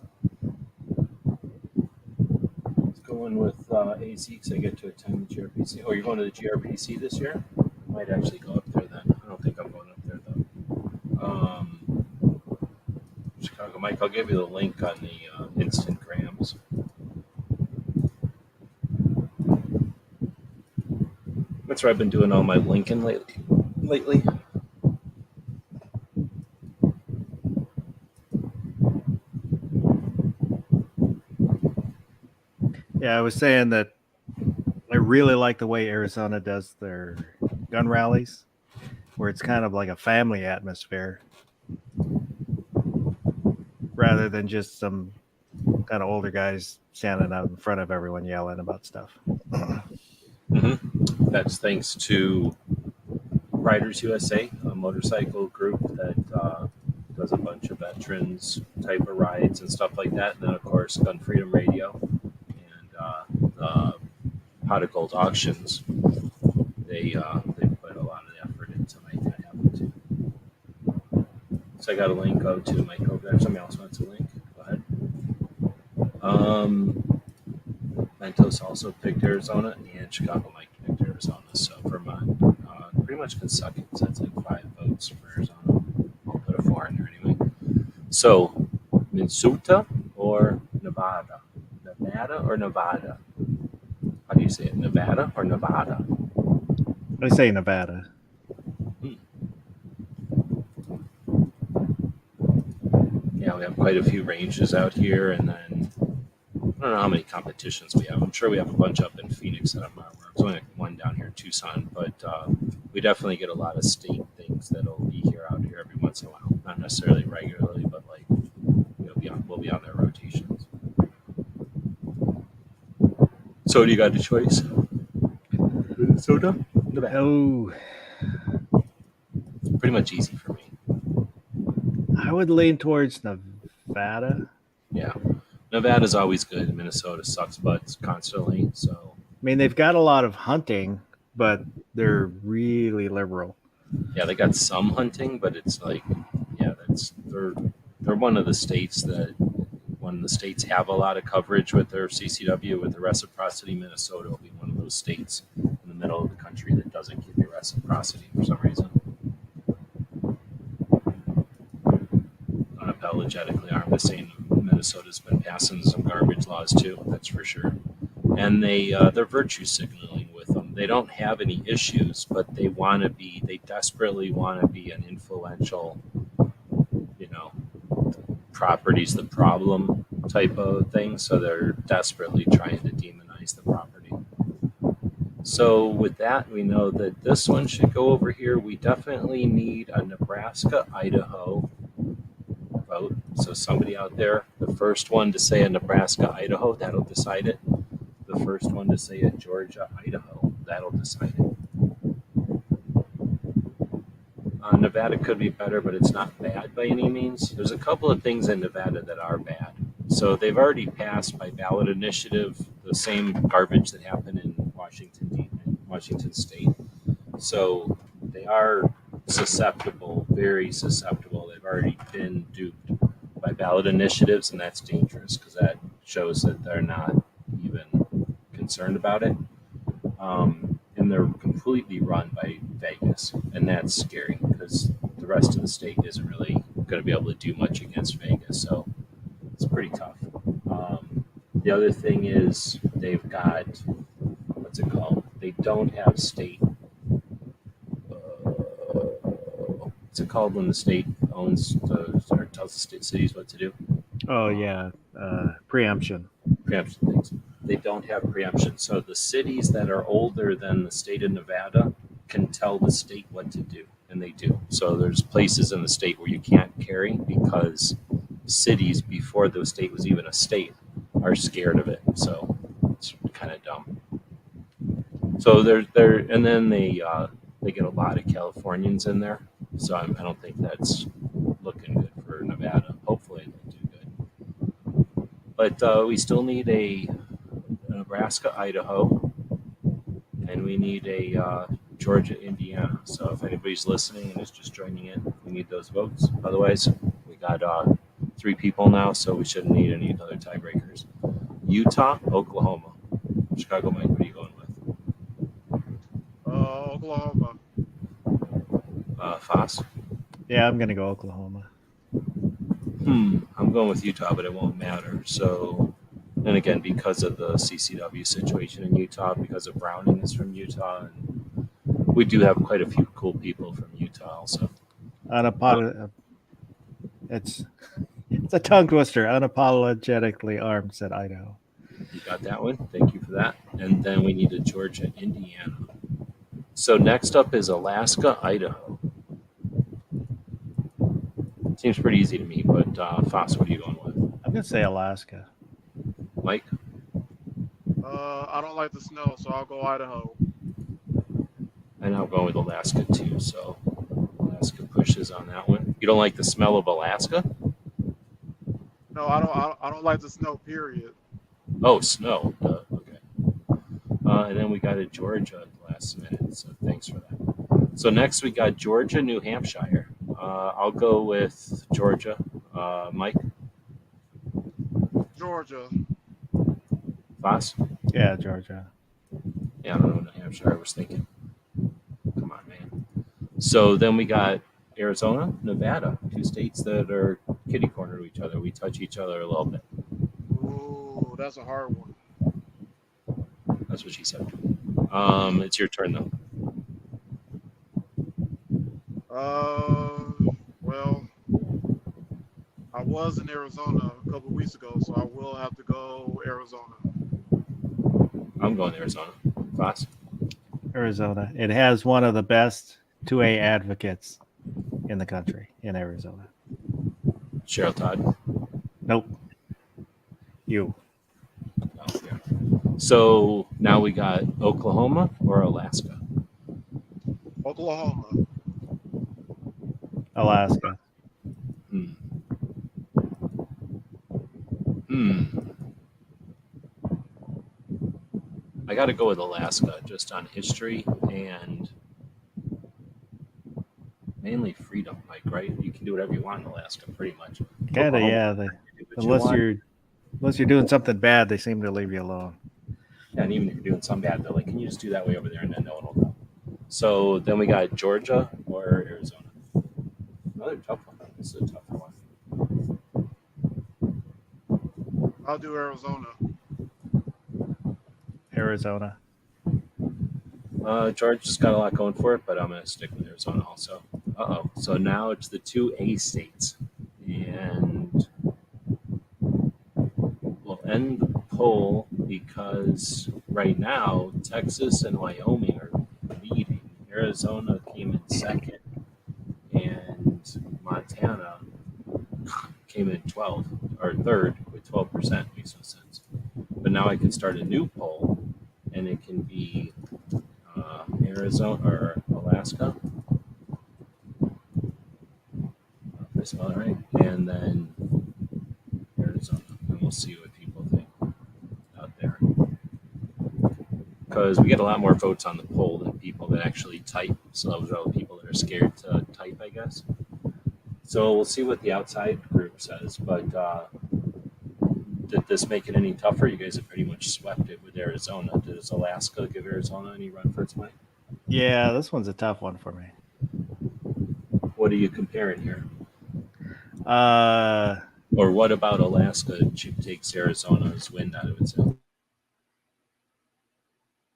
let's go in with AZ because I get to attend the GRPC. Oh, you're going to the GRPC this year? I might actually go up there then. I don't think I'm going up there though. Chicago Mike, I'll give you the link on the Instant Grams. That's where I've been doing all my linking lately. Yeah, I was saying that I really like the way Arizona does their gun rallies, where it's kind of like a family atmosphere rather than just some kind of older guys standing out in front of everyone yelling about stuff. Mm-hmm. That's thanks to Riders USA, a motorcycle group that does a bunch of veterans type of rides and stuff like that. And then, of course, Gun Freedom Radio and Pot of Gold Auctions. They put a lot of effort into making that happen too. So I got a link out to Mike over there. Somebody else wants a link? Go ahead. Mentos also picked Arizona, and Chicago Mike picked Arizona. So Vermont, pretty much consecutive. So that's like 5 votes for Arizona. I'll put a 4 in there anyway. So Minnesota or Nevada? Nevada or Nevada? How do you say it? Nevada or Nevada? I say Nevada. Yeah, we have quite a few ranges out here, and then I don't know how many competitions we have. I'm sure we have a bunch up in Phoenix that I'm not aware of. There's only like one down here in Tucson, but we definitely get a lot of state things that'll be here out here every once in a while. Not necessarily regularly, but like we'll be on their rotations. So do you got the choice? Minnesota? Nevada. Oh, Pretty much easy for me. I would lean towards Nevada. Yeah. Nevada's always good. Minnesota sucks butts constantly. So I mean, they've got a lot of hunting, but they're really liberal. yeah, they got some hunting, but it's like, yeah, they're one of the states have a lot of coverage with their CCW with the reciprocity. Minnesota will be one of those states in the middle of the country that doesn't give you reciprocity for some reason. Unapologetically armed with saying Minnesota's been passing some garbage laws too, that's for sure. And they're virtue signaling with them. They don't have any issues, but they desperately want to be an influential, property's the problem type of thing. So they're desperately trying to demonize the property. So with that, we know that this one should go over here. We definitely need a Nebraska, Idaho vote. So somebody out there, the first one to say a Nebraska, Idaho, that'll decide it. The first one to say a Georgia, Idaho, that'll decide it. Nevada could be better, but it's not bad by any means. There's a couple of things in Nevada that are bad. So they've already passed by ballot initiative the same garbage that happened in Washington State. So they are susceptible, very susceptible. They've already been duped by ballot initiatives, and that's dangerous because that shows that they're not even concerned about it. And they're completely run by Vegas, and that's scary because the rest of the state isn't really going to be able to do much against Vegas. So it's pretty tough. The other thing is they've got, what's it called? They don't have state. What's it called when the state owns or tells the state cities what to do? Oh yeah, preemption. Preemption things. They don't have preemption. So the cities that are older than the state of Nevada can tell the state what to do, and they do. So there's places in the state where you can't carry because cities before the state was even a state are scared of it. So it's kind of dumb. So they're and then they get a lot of Californians in there. So I don't think that's looking good for Nevada. Hopefully they do good. But we still need a Nebraska, Idaho, and we need a Georgia, Indiana. So if anybody's listening and is just joining in, we need those votes. Otherwise, we got 3 people now, so we shouldn't need any other tiebreakers. Utah, Oklahoma. Chicago, Mike, what are you going with? Oklahoma. Foss? Yeah, I'm gonna go Oklahoma. I'm going with Utah, but it won't matter. So, and again, because of the CCW situation in Utah, because of Browning is from Utah, and we do have quite a few cool people from Utah also. It's a tongue twister. Unapologetically armed, said Idaho. You got that one. Thank you for that. And then we need a Georgia, Indiana. So next up is Alaska, Idaho. Seems pretty easy to me, but Foss, what are you going with? I'm gonna say Alaska. Mike? I don't like the snow, so I'll go Idaho. And I'm going with Alaska too. So Alaska pushes on that one. You don't like the smell of Alaska? No, I don't like the snow. Period. Oh, snow. Okay. And then we got a Georgia at the last minute. So thanks for that. So next we got Georgia, New Hampshire. I'll go with Georgia. Mike? Georgia. Foss? Yeah, Georgia. Yeah, I don't know New Hampshire I was thinking. Come on, man. So then we got Arizona, Nevada, 2 states that are kitty corner to each other. We touch each other a little bit. Ooh, that's a hard one. That's what she said. It's your turn though. Well, I was in Arizona a couple of weeks ago, so I will have to go Arizona. I'm going Arizona. Foss? Arizona. It has one of the best 2A advocates in the country in Arizona. Cheryl Todd? Nope. You. Oh, yeah. So now we got Oklahoma or Alaska? Oklahoma. Alaska. I got to go with Alaska just on history and mainly freedom, Mike, right? You can do whatever you want in Alaska, pretty much. Kinda, yeah. Unless you're doing something bad, they seem to leave you alone. Yeah, and even if you're doing some bad, they're like, can you just do that way over there? And then no one will know. So then we got Georgia or Arizona. Another tough one. This is a tough one. I'll do Arizona. Arizona. Georgia's got a lot going for it, but I'm going to stick with Arizona also. So now it's the 2A states. And we'll end the poll because right now Texas and Wyoming are leading. Arizona came in second, and Montana came in 12 or third with 12%. Makes no sense. But now I can start a new poll, and it can be Arizona or Alaska. If I spell it right, and then Arizona, and we'll see what people think out there. Because we get a lot more votes on the poll than people that actually type. So those are all the people that are scared to type, I guess. So we'll see what the outside group says. But did this make it any tougher? You guys have pretty much swept it with Arizona. Does Alaska give Arizona any run for its money? Yeah, this one's a tough one for me. What are you comparing here? Uh, Or what about Alaska takes Arizona's wind out of its sail?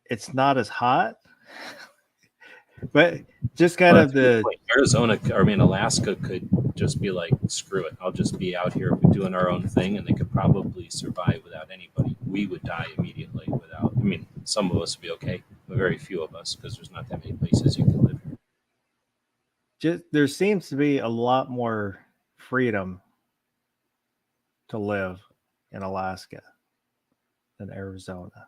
it's not as hot, but just kind Well, of the Arizona, or I mean Alaska, could just be like, screw it, I'll just be out here doing our own thing, and they could probably survive without anybody. We would die immediately without. I mean, some of us would be okay, but very few of us, because there's not that many places you can live here. just there seems to be a lot more freedom to live in Alaska than Arizona.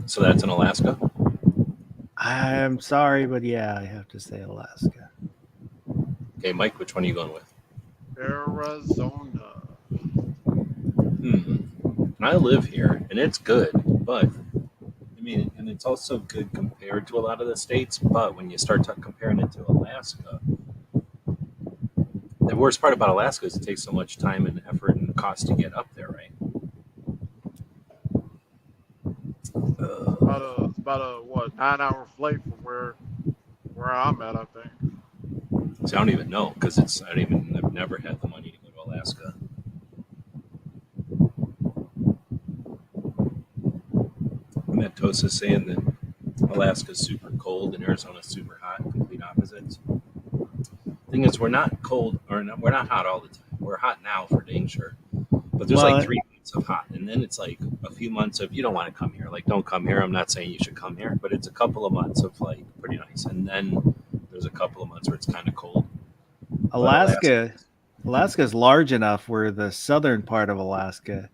So that's in Alaska. I'm sorry, but yeah, I have to say Alaska. Okay, Mike, which one are you going with? Arizona. I live here, and it's good, but I mean, and it's also good compared to a lot of the states. But when you start comparing it to Alaska, the worst part about Alaska is it takes so much time and effort and cost to get up there, right? It's about a what 9-hour flight from where I'm at, I think. So I don't even know because I've never had the money to go to Alaska. I met Tosa saying that Alaska's super cold and Arizona's super hot, complete opposites. Thing is, we're not cold or we're not hot all the time. We're hot now for dang sure, but there's like 3 months of hot, and then it's like a few months of you don't want to come here. Like, don't come here. I'm not saying you should come here, but it's a couple of months of like pretty nice, and then there's a couple of months where it's kind of cold. Alaska's large enough where the southern part of Alaska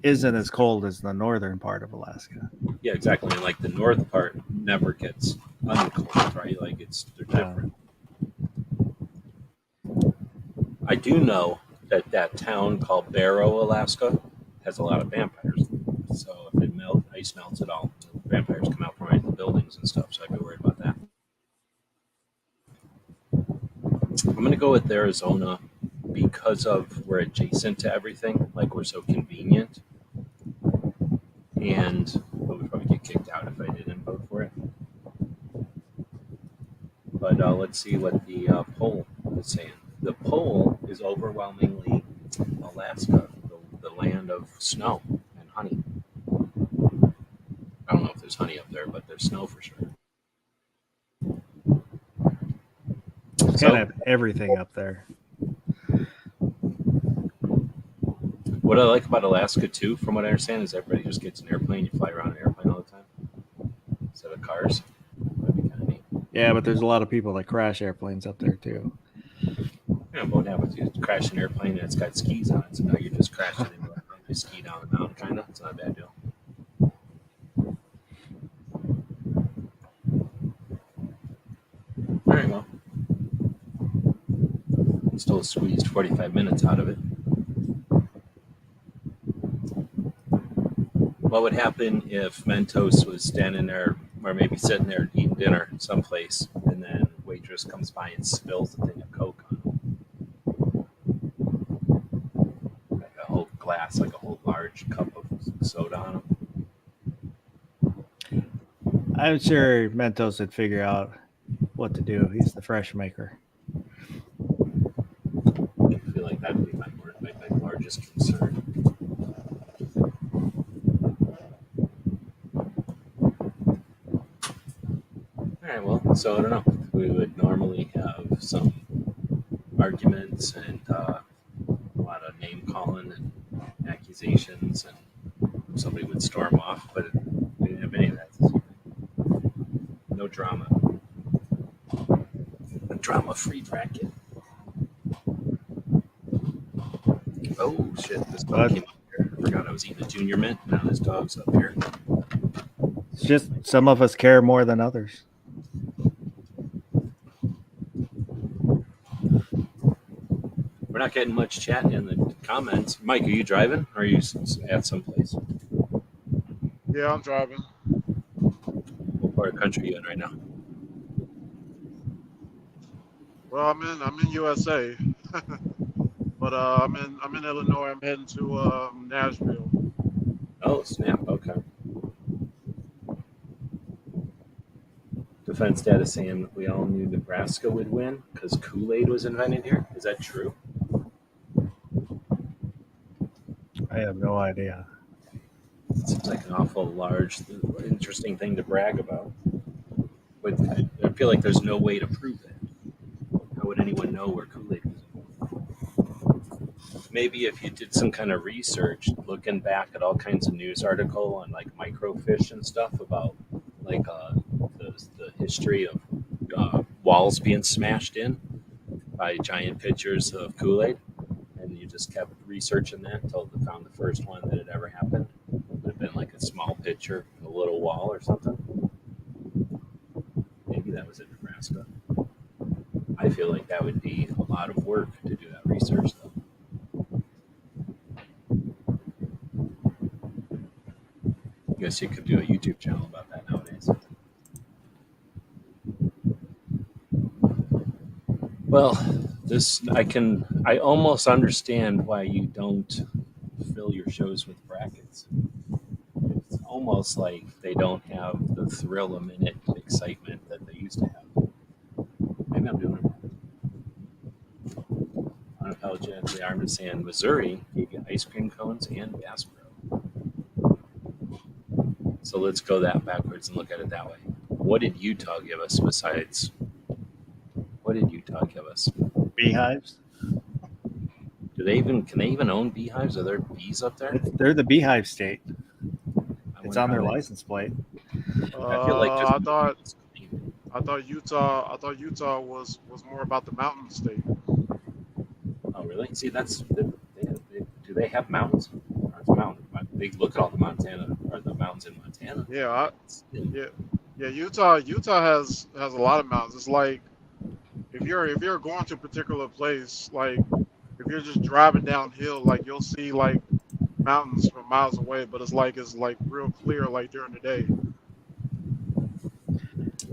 isn't as cold as the northern part of Alaska. Yeah, exactly. And like the north part never gets uncold, right? Like they're different. I do know that town called Barrow, Alaska, has a lot of vampires. So if ice melts at all, the vampires come out from right in the buildings and stuff. So I'd be worried about that. I'm going to go with Arizona because of we're adjacent to everything. Like, we're so convenient. And I would probably get kicked out if I didn't vote for it. But let's see what the poll is saying. The poll is overwhelmingly Alaska, the land of snow and honey. I don't know if there's honey up there, but there's snow for sure. It's kind of everything up there. What I like about Alaska too, from what I understand, is everybody just gets an airplane. You fly around an airplane all the time instead of cars. That'd be kind of neat. Yeah, but there's a lot of people that crash airplanes up there too. Yeah, but what happens? You crash an airplane and it's got skis on it, so now you're just crashing into it. You ski down the mountain, kind of. It's not a bad deal. All right, well, still squeezed 45 minutes out of it. What would happen if Mentos was standing there, or maybe sitting there eating dinner someplace, and then waitress comes by and spills a thing of Coke on him? Like a whole glass, like a whole large cup of soda on him. I'm sure Mentos would figure out what to do. He's the fresh maker. I feel like that would be my largest concern. All right, well, so I don't know. We would normally have some arguments and a lot of name calling and accusations, and somebody would storm off, but we didn't have any of that this evening. No drama. drama-free bracket. Oh shit! This dog What? came up here. I forgot I was eating a junior mint. Now this dog's up here. It's just some of us care more than others. We're not getting much chat in the comments. Mike, are you driving or are you at someplace? Yeah, I'm driving. What part of the country are you in right now? Well, I'm in USA, but I'm in Illinois. I'm heading to Nashville. Oh, snap. Okay. Defense data saying that we all knew Nebraska would win because Kool-Aid was invented here. Is that true? I have no idea. It seems like an awful large, interesting thing to brag about. But I feel like there's no way to prove it. How would anyone know where Kool-Aid was invented? Maybe if you did some kind of research, looking back at all kinds of news article on like microfiche and stuff about like the history of walls being smashed in by giant pitchers of Kool-Aid, and you just kept researching that until they found the first one that had ever happened. It would have been like a small pitcher, a little wall or something. Maybe that was in Nebraska. I feel like that would be a lot of work to do that research, though. I guess you could do a YouTube channel about that nowadays. Well, I almost understand why you don't fill your shows with brackets. It's almost like they don't have the thrill a minute excitement that they used to have. Maybe I'm doing it wrong. Unapologetically, Armin saying Missouri gave you ice cream cones and Bass Pro. So let's go that backwards and look at it that way. What did Utah give us besides? What did Utah give us? Beehives? Can they even own beehives? Are there bees up there? They're the beehive state. I It's wonder on their how they- license plate. I feel like I thought just Utah was more about the mountain state. oh really? See, do they have mountains? Or it's mountain. They look at all the Montana or the mountains in Montana. Yeah, Utah has a lot of mountains. It's like if you're going to a particular place, like if you're just driving downhill, like you'll see like mountains from miles away, but it's like real clear like during the day.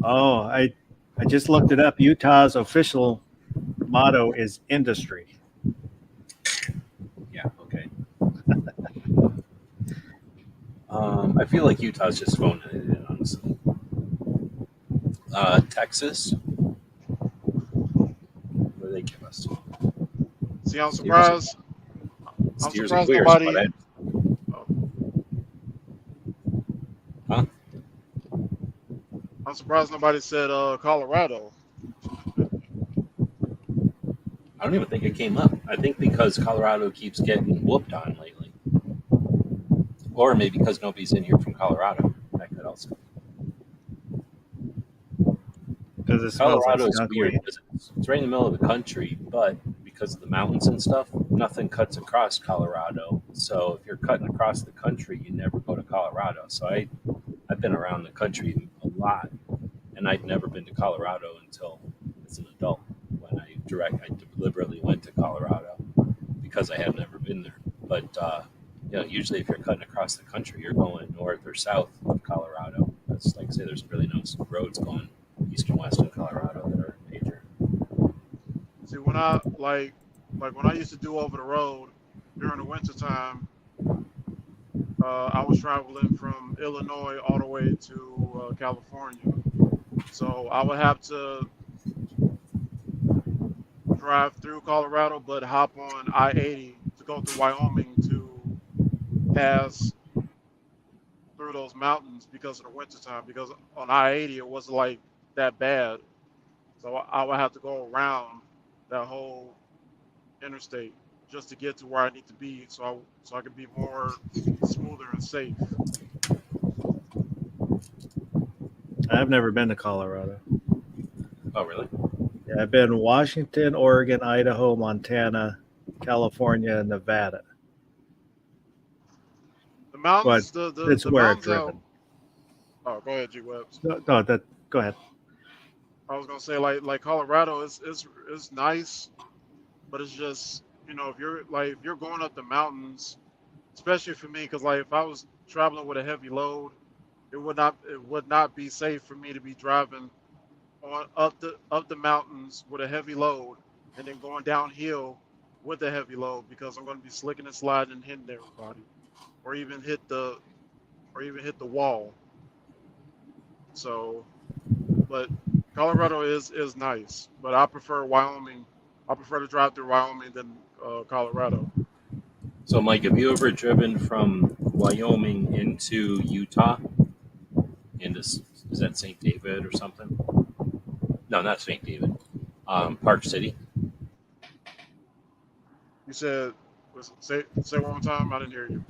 Oh, I just looked it up. Utah's official motto is industry. Yeah. Okay. I feel like Utah's just phoning it in, honestly. Texas. What do they give us? See, I'm surprised. Steers surprised and Queers, nobody- Huh? I'm surprised nobody said Colorado. I don't even think it came up. I think because Colorado keeps getting whooped on lately. Or maybe because nobody's in here from Colorado. That could also be. Because it smells like Colorado is skunk weird. weed. Because it's right in the middle of the country, but because of the mountains and stuff, nothing cuts across Colorado. So if you're cutting across the country, you never go to Colorado. So I've been around the country a lot, and I'd never been to Colorado until as an adult when I deliberately went to Colorado because I had never been there. But usually if you're cutting across the country, you're going north or south of Colorado. That's like I say, there's really no roads going east and west in Colorado that are major. See, when I like when I used to do over the road during the winter time, I was traveling from Illinois all the way to California. So I would have to drive through Colorado, but hop on I-80 to go through Wyoming to pass through those mountains because of the winter time. Because on I-80 it wasn't like that bad, so I would have to go around that whole interstate just to get to where I need to be, so I could be more smoother and safe. I've never been to Colorado. Oh, really? I've been in Washington, Oregon, Idaho, Montana, California, and Nevada. The mountains, It's the where I've mountains out. driven. Oh, go ahead, G Webs. No, go ahead. I was gonna say like Colorado is nice, but it's just if you're going up the mountains, especially for me, because like if I was traveling with a heavy load, it would not be safe for me to be driving on up the mountains with a heavy load and then going downhill with a heavy load because I'm going to be slicking and sliding and hitting everybody, or even hit the wall. So, but Colorado is nice, but I prefer Wyoming. I prefer to drive through Wyoming than Colorado. So, Mike, have you ever driven from Wyoming into Utah? Is that St. David or something? No, not St. David. Park City. You said, say one more time. I didn't hear you.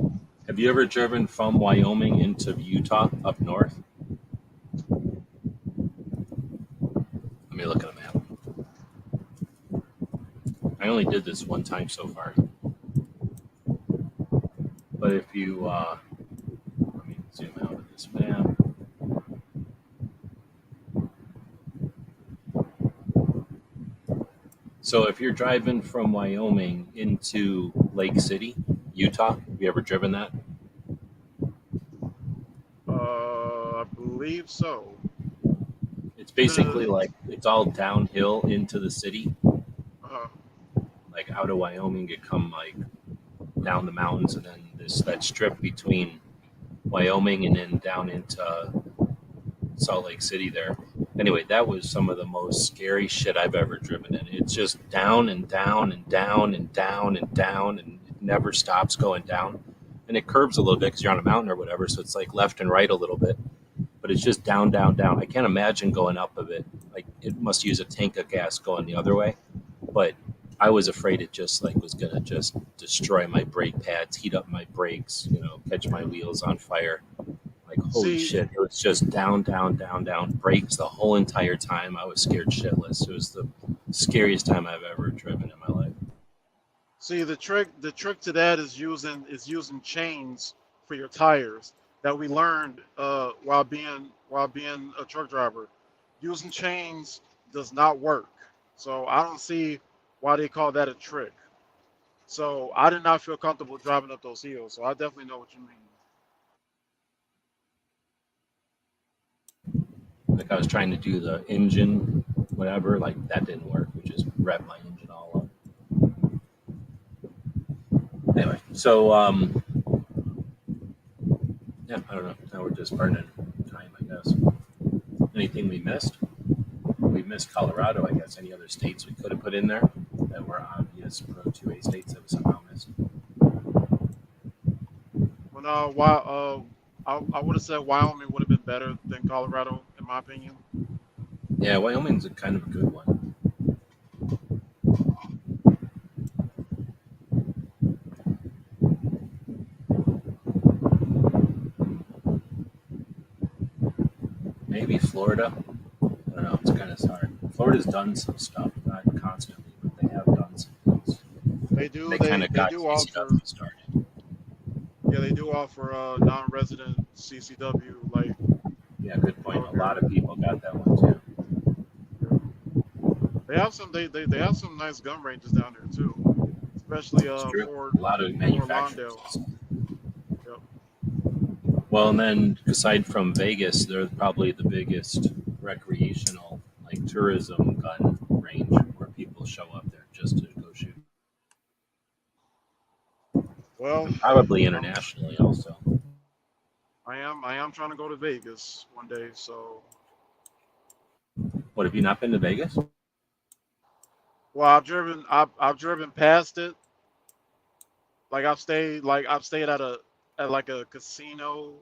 Have you ever driven from Wyoming into Utah up north? Let me look at a map. I only did this one time so far. But if you, let me zoom out of this map. So if you're driving from Wyoming into Lake City, Utah, have you ever driven that? I believe so. It's basically like it's all downhill into the city. Uh, Like out of Wyoming, you come like down the mountains, and then that strip between Wyoming and then down into Salt Lake City there. Anyway, that was some of the most scary shit I've ever driven in. It's just down and down and down and down and down, and it never stops going down. And it curves a little bit because you're on a mountain or whatever, so it's like left and right a little bit. But it's just down, down, down. I can't imagine going up a bit. Like it must use a tank of gas going the other way. But I was afraid it just like was gonna just destroy my brake pads, heat up my brakes, catch my wheels on fire. Like holy shit! It was just down, down, down, down. Brakes the whole entire time. I was scared shitless. It was the scariest time I've ever driven in my life. See, the trick to that is using chains for your tires that we learned while being a truck driver. Using chains does not work. So I don't see why they call that a trick. So I did not feel comfortable driving up those hills. So I definitely know what you mean. Like I was trying to do the engine, whatever, like that didn't work. We just revved my engine all up. Anyway, so yeah, I don't know. Now we're just burning time, I guess. Anything we missed? We missed Colorado, I guess. Any other states we could have put in there that were obvious Pro 2A states that we somehow missed? Well, I would have said Wyoming would have been better than Colorado, in my opinion. Yeah, Wyoming's a kind of a good one. Maybe Florida. I don't know. It's kind of hard. Florida's done some stuff, not constantly, but they have done some things. They do. They They kind of got do CCW offer. started. Yeah, they do offer non-resident CCW. Like, Yeah, good point. A lot of people got that one too. they have some. They have some nice gun ranges down there too, especially It's true. Fort A lot of manufacturers. Lawndale. Yep. Well, and then aside from Vegas, they're probably the biggest recreational, like tourism gun range where people show up there just to go shoot. Well, And probably internationally also. I am trying to go to Vegas one day. So, What, have you not been to Vegas? well, I've driven past it. Like I've stayed at a casino,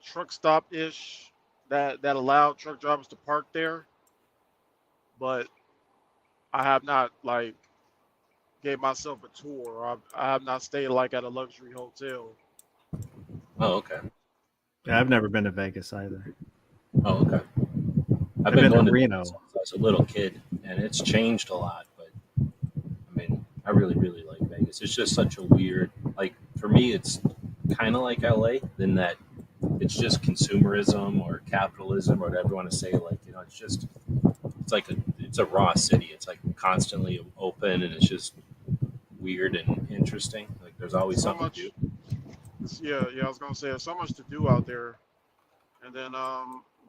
truck stop ish that allowed truck drivers to park there, but I have not like gave myself a tour. I have not stayed like at a luxury hotel. Oh, okay. Yeah, I've never been to Vegas either. Oh, okay. I've been to going Reno. Vegas was a little kid, and it's changed a lot. But I mean, I really, really like Vegas. It's just such a weird, like for me, it's kind of like LA in that it's just consumerism or capitalism or whatever you want to say. Like it's just it's a raw city. It's like constantly open, and it's just weird and interesting. Like there's always So something much. to do. Yeah. I was gonna say there's so much to do out there. And then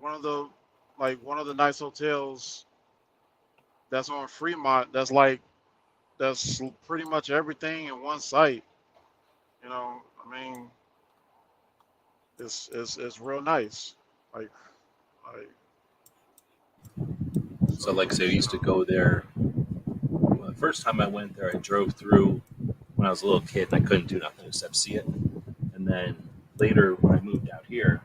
one of the one of the nice hotels that's on Fremont. That's pretty much everything in one site. I mean, it's real nice. Like like So like I so said, I used to go there. Well, the first time I went there, I drove through when I was a little kid, and I couldn't do nothing except see it. And then later, when I moved out here,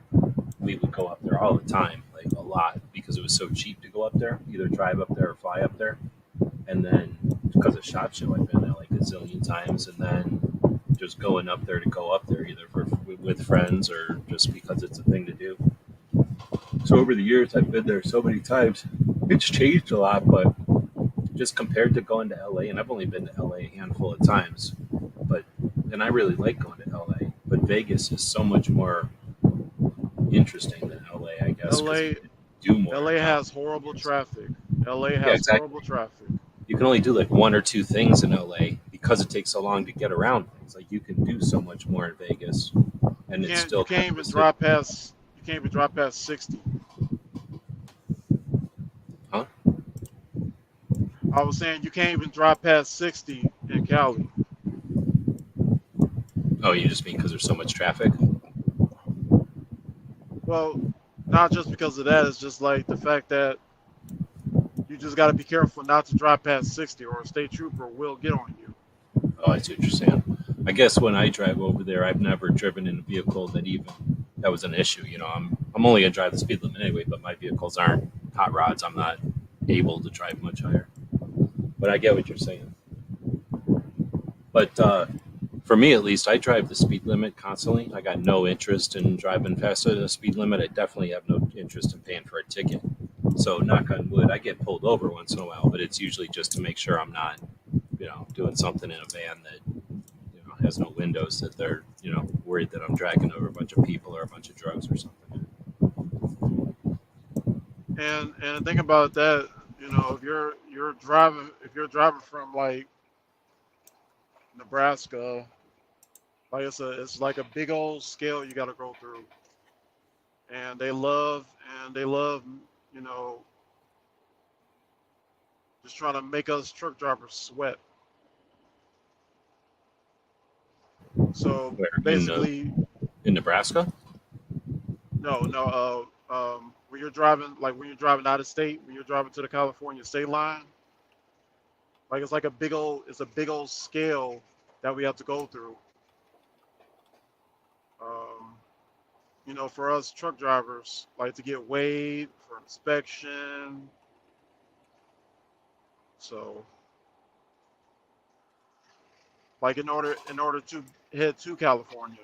we would go up there all the time, like a lot, because it was so cheap to go up there, either drive up there or fly up there. And then because of SHOT Show, I've been there like a zillion times, and then just going up there to go up there, either with friends or just because it's a thing to do. So over the years, I've been there so many times. It's changed a lot, but just compared to going to LA, and I've only been to LA a handful of times, but and I really like going to LA, but Vegas is so much more interesting than LA, I guess, because LA you can do more. LA in has California. horrible traffic. LA Yeah, has exactly. horrible traffic. You can only do like one or two things in LA because it takes so long to get around things. Like you can do so much more in Vegas, and You it's can't still you kind can't of a even city. drive past 60. Huh? I was saying you can't even drive past 60 in Cali. Oh, you just mean because there's so much traffic? Well, not just because of that, it's just like the fact that you just got to be careful not to drive past 60 or a state trooper will get on you. Oh, I see what you're saying. I guess when I drive over there, I've never driven in a vehicle that was an issue. I'm only gonna drive the speed limit anyway, but my vehicles aren't hot rods. I'm not able to drive much higher. But I get what you're saying. But for me, at least, I drive the speed limit constantly. I got no interest in driving faster than the speed limit. I definitely have no interest in paying for a ticket. So, knock on wood, I get pulled over once in a while, but it's usually just to make sure I'm not, doing something in a van that, has no windows that they're, worried that I'm dragging over a bunch of people or a bunch of drugs or something. And think about that, if you're driving from like Nebraska, like it's like a big old scale you got to go through, and they love, you know, just trying to make us truck drivers sweat. So Where basically, in Nebraska? no. When you're driving, when you're driving out of state, when you're driving to the California state line, it's a big old scale that we have to go through. Um, for us truck drivers, like to get weighed for inspection. So, like in order to head to California.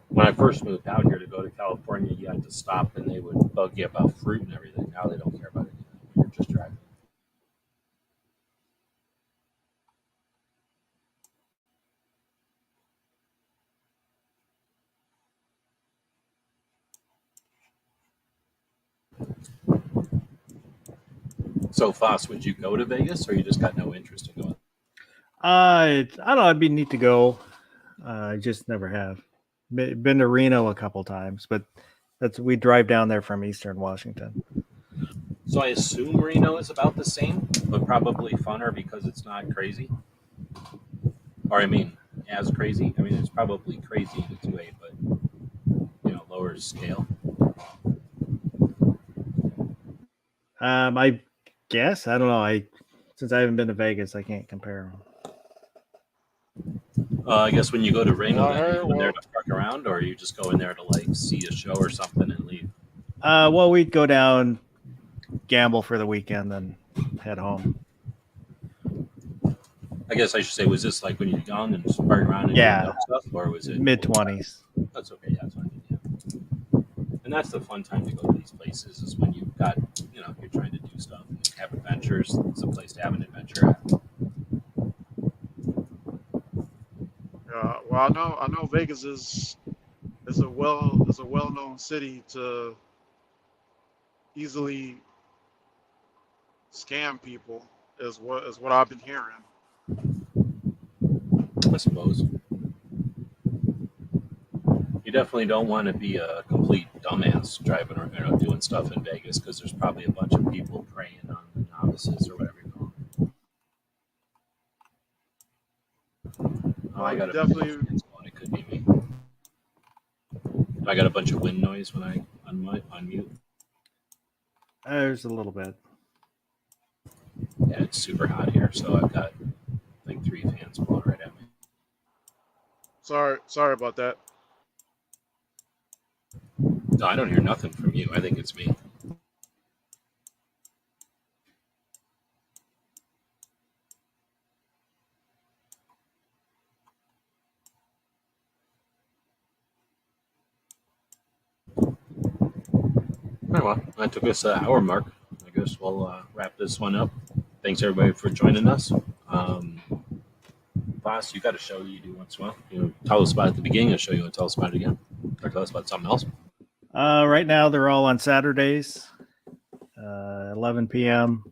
When I first moved out here to go to California, you had to stop and they would bug you about fruit and everything. Now they don't care about anything. You're just driving. So, Foss, would you go to Vegas or you just got no interest in going? I don't know. It'd be neat to go. I just never have. Been to Reno a couple times, but we drive down there from Eastern Washington. So, I assume Reno is about the same, but probably funner because it's not crazy. Or, I mean, as crazy. I mean, it's probably crazy in its way, but, lower scale. I guess I don't know. Since I haven't been to Vegas, I can't compare them. I guess when you go to Reno, Well, I then you heard, go in there well, to park around, or you just go in there to like see a show or something and leave. Well, we'd go down, gamble for the weekend, then head home. I guess I should say, was this like when you're young and just park around and Yeah. doing dumb stuff, or was it Mid-20s. That's okay. Yeah, that's fine. Yeah. And that's the fun time to go to these places is when you've got, you're trying to do stuff and have adventures. It's a place to have an adventure at. Well, I know Vegas is a well-known city to easily scam people, is what I've been hearing. I suppose. You definitely don't want to be a complete dumbass driving or doing stuff in Vegas because there's probably a bunch of people preying on the novices or whatever you call them. Oh, I got Definitely. It could be me. I got a bunch of wind noise when I unmute. There's a little bit. Yeah, it's super hot here, so I've got like 3 fans blowing right at me. Sorry about that. No, I don't hear nothing from you. I think it's me. All right, well, that took us an hour mark. I guess we'll wrap this one up. Thanks everybody for joining us. Boss, you got a show you do once in a while. Tell us about it at the beginning and show you and tell us about it again. Or tell us about something else. Right now, they're all on Saturdays, 11 p.m.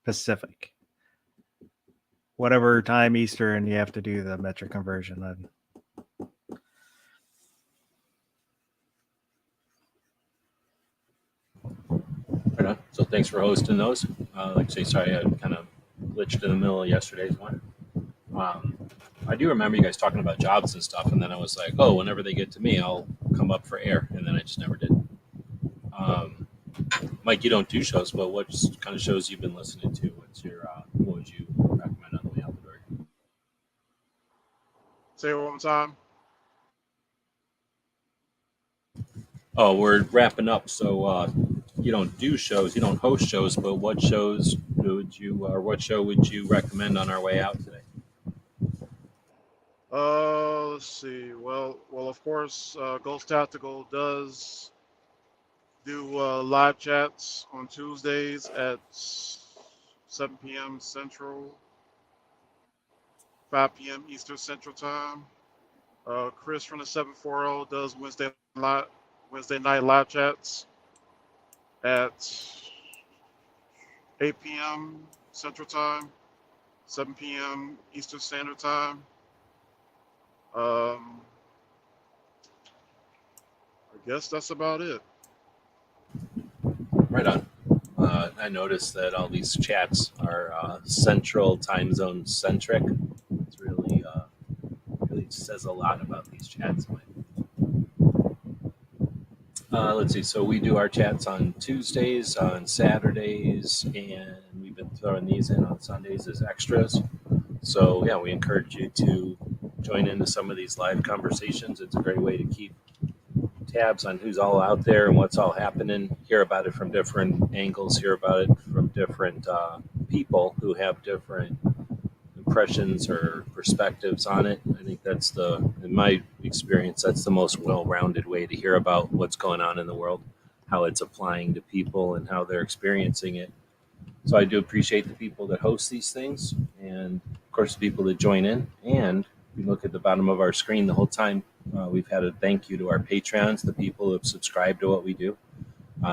Pacific. Whatever time Eastern, you have to do the metric conversion. Right on. So thanks for hosting those. Like I say, sorry I kind of glitched in the middle of yesterday's one. I do remember you guys talking about jobs and stuff, and then I was like, oh, whenever they get to me, I'll come up for air, and then I just never did. Mike, you don't do shows, but what kind of shows you've been listening to? What would you recommend on the way out the door? Say it one more time. Oh, we're wrapping up, so you don't do shows, you don't host shows, but what show would you recommend on our way out today? Let's see. Well, of course, Ghost Tactical does do live chats on Tuesdays at 7 p.m. Central, 5 p.m. Eastern Central Time. Chris from the 740 does Wednesday night live chats at 8 p.m. Central Time, 7 p.m. Eastern Standard Time. I guess that's about it. Right on. I noticed that all these chats are Central Time Zone centric. It's really says a lot about these chats. Let's see. So we do our chats on Tuesdays, on Saturdays, and we've been throwing these in on Sundays as extras. So yeah, we encourage you to join into some of these live conversations. It's a great way to keep tabs on who's all out there and what's all happening, hear about it from different angles, hear about it from different people who have different impressions or perspectives on it. I think that's in my experience, that's the most well-rounded way to hear about what's going on in the world, how it's applying to people and how they're experiencing it. So I do appreciate the people that host these things and of course the people that join in. And if you look at the bottom of our screen the whole time, we've had a thank you to our Patreons, the people who have subscribed to what we do.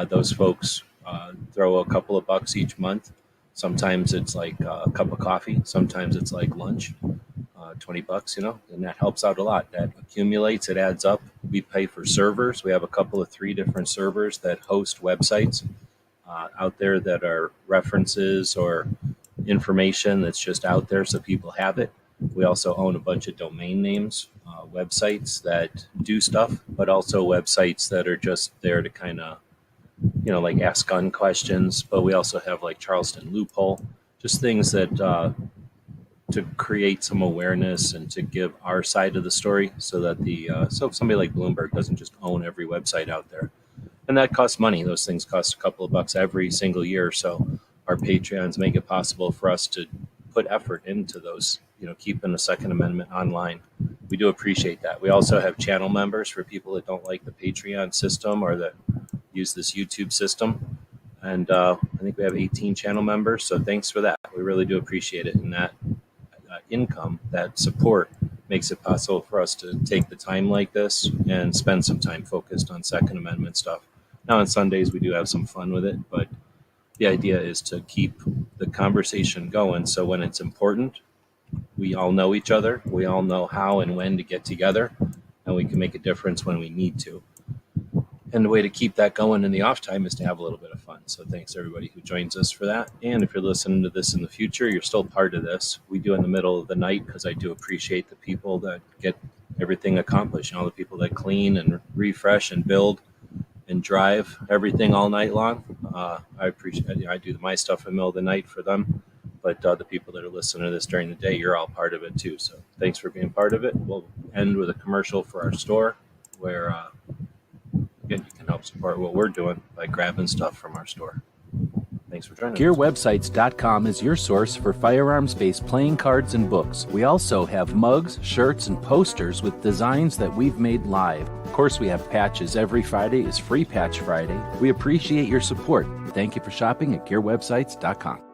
Those folks throw a couple of bucks each month. Sometimes it's like a cup of coffee. Sometimes it's like lunch, $20, and that helps out a lot. That accumulates, it adds up. We pay for servers. We have a couple of 3 different servers that host websites out there that are references or information that's just out there so people have it. We also own a bunch of domain names, websites that do stuff, but also websites that are just there to kind of, like ask gun questions. But we also have like Charleston Loophole, just things that to create some awareness and to give our side of the story so that so somebody like Bloomberg doesn't just own every website out there. And that costs money. Those things cost a couple of bucks every single year. So our Patreons make it possible for us to put effort into those, keeping the Second Amendment online. We do appreciate that. We also have channel members for people that don't like the Patreon system or that use this YouTube system. And I think we have 18 channel members. So thanks for that. We really do appreciate it. And that income, that support makes it possible for us to take the time like this and spend some time focused on Second Amendment stuff. Now on Sundays, we do have some fun with it, but the idea is to keep the conversation going. So when it's important, we all know each other. We all know how and when to get together, and we can make a difference when we need to. And the way to keep that going in the off time is to have a little bit of fun. So thanks everybody who joins us for that. And if you're listening to this in the future, you're still part of this. We do in the middle of the night because I do appreciate the people that get everything accomplished. You know, the people that clean and refresh and build and drive everything all night long. I appreciate it. I do my stuff in the middle of the night for them. But the people that are listening to this during the day, you're all part of it too. So thanks for being part of it. We'll end with a commercial for our store where again, you can help support what we're doing by grabbing stuff from our store. Thanks for joining us. GearWebsites.com is your source for firearms-based playing cards and books. We also have mugs, shirts, and posters with designs that we've made live. Of course, we have patches. Every Friday is Free Patch Friday. We appreciate your support. Thank you for shopping at GearWebsites.com.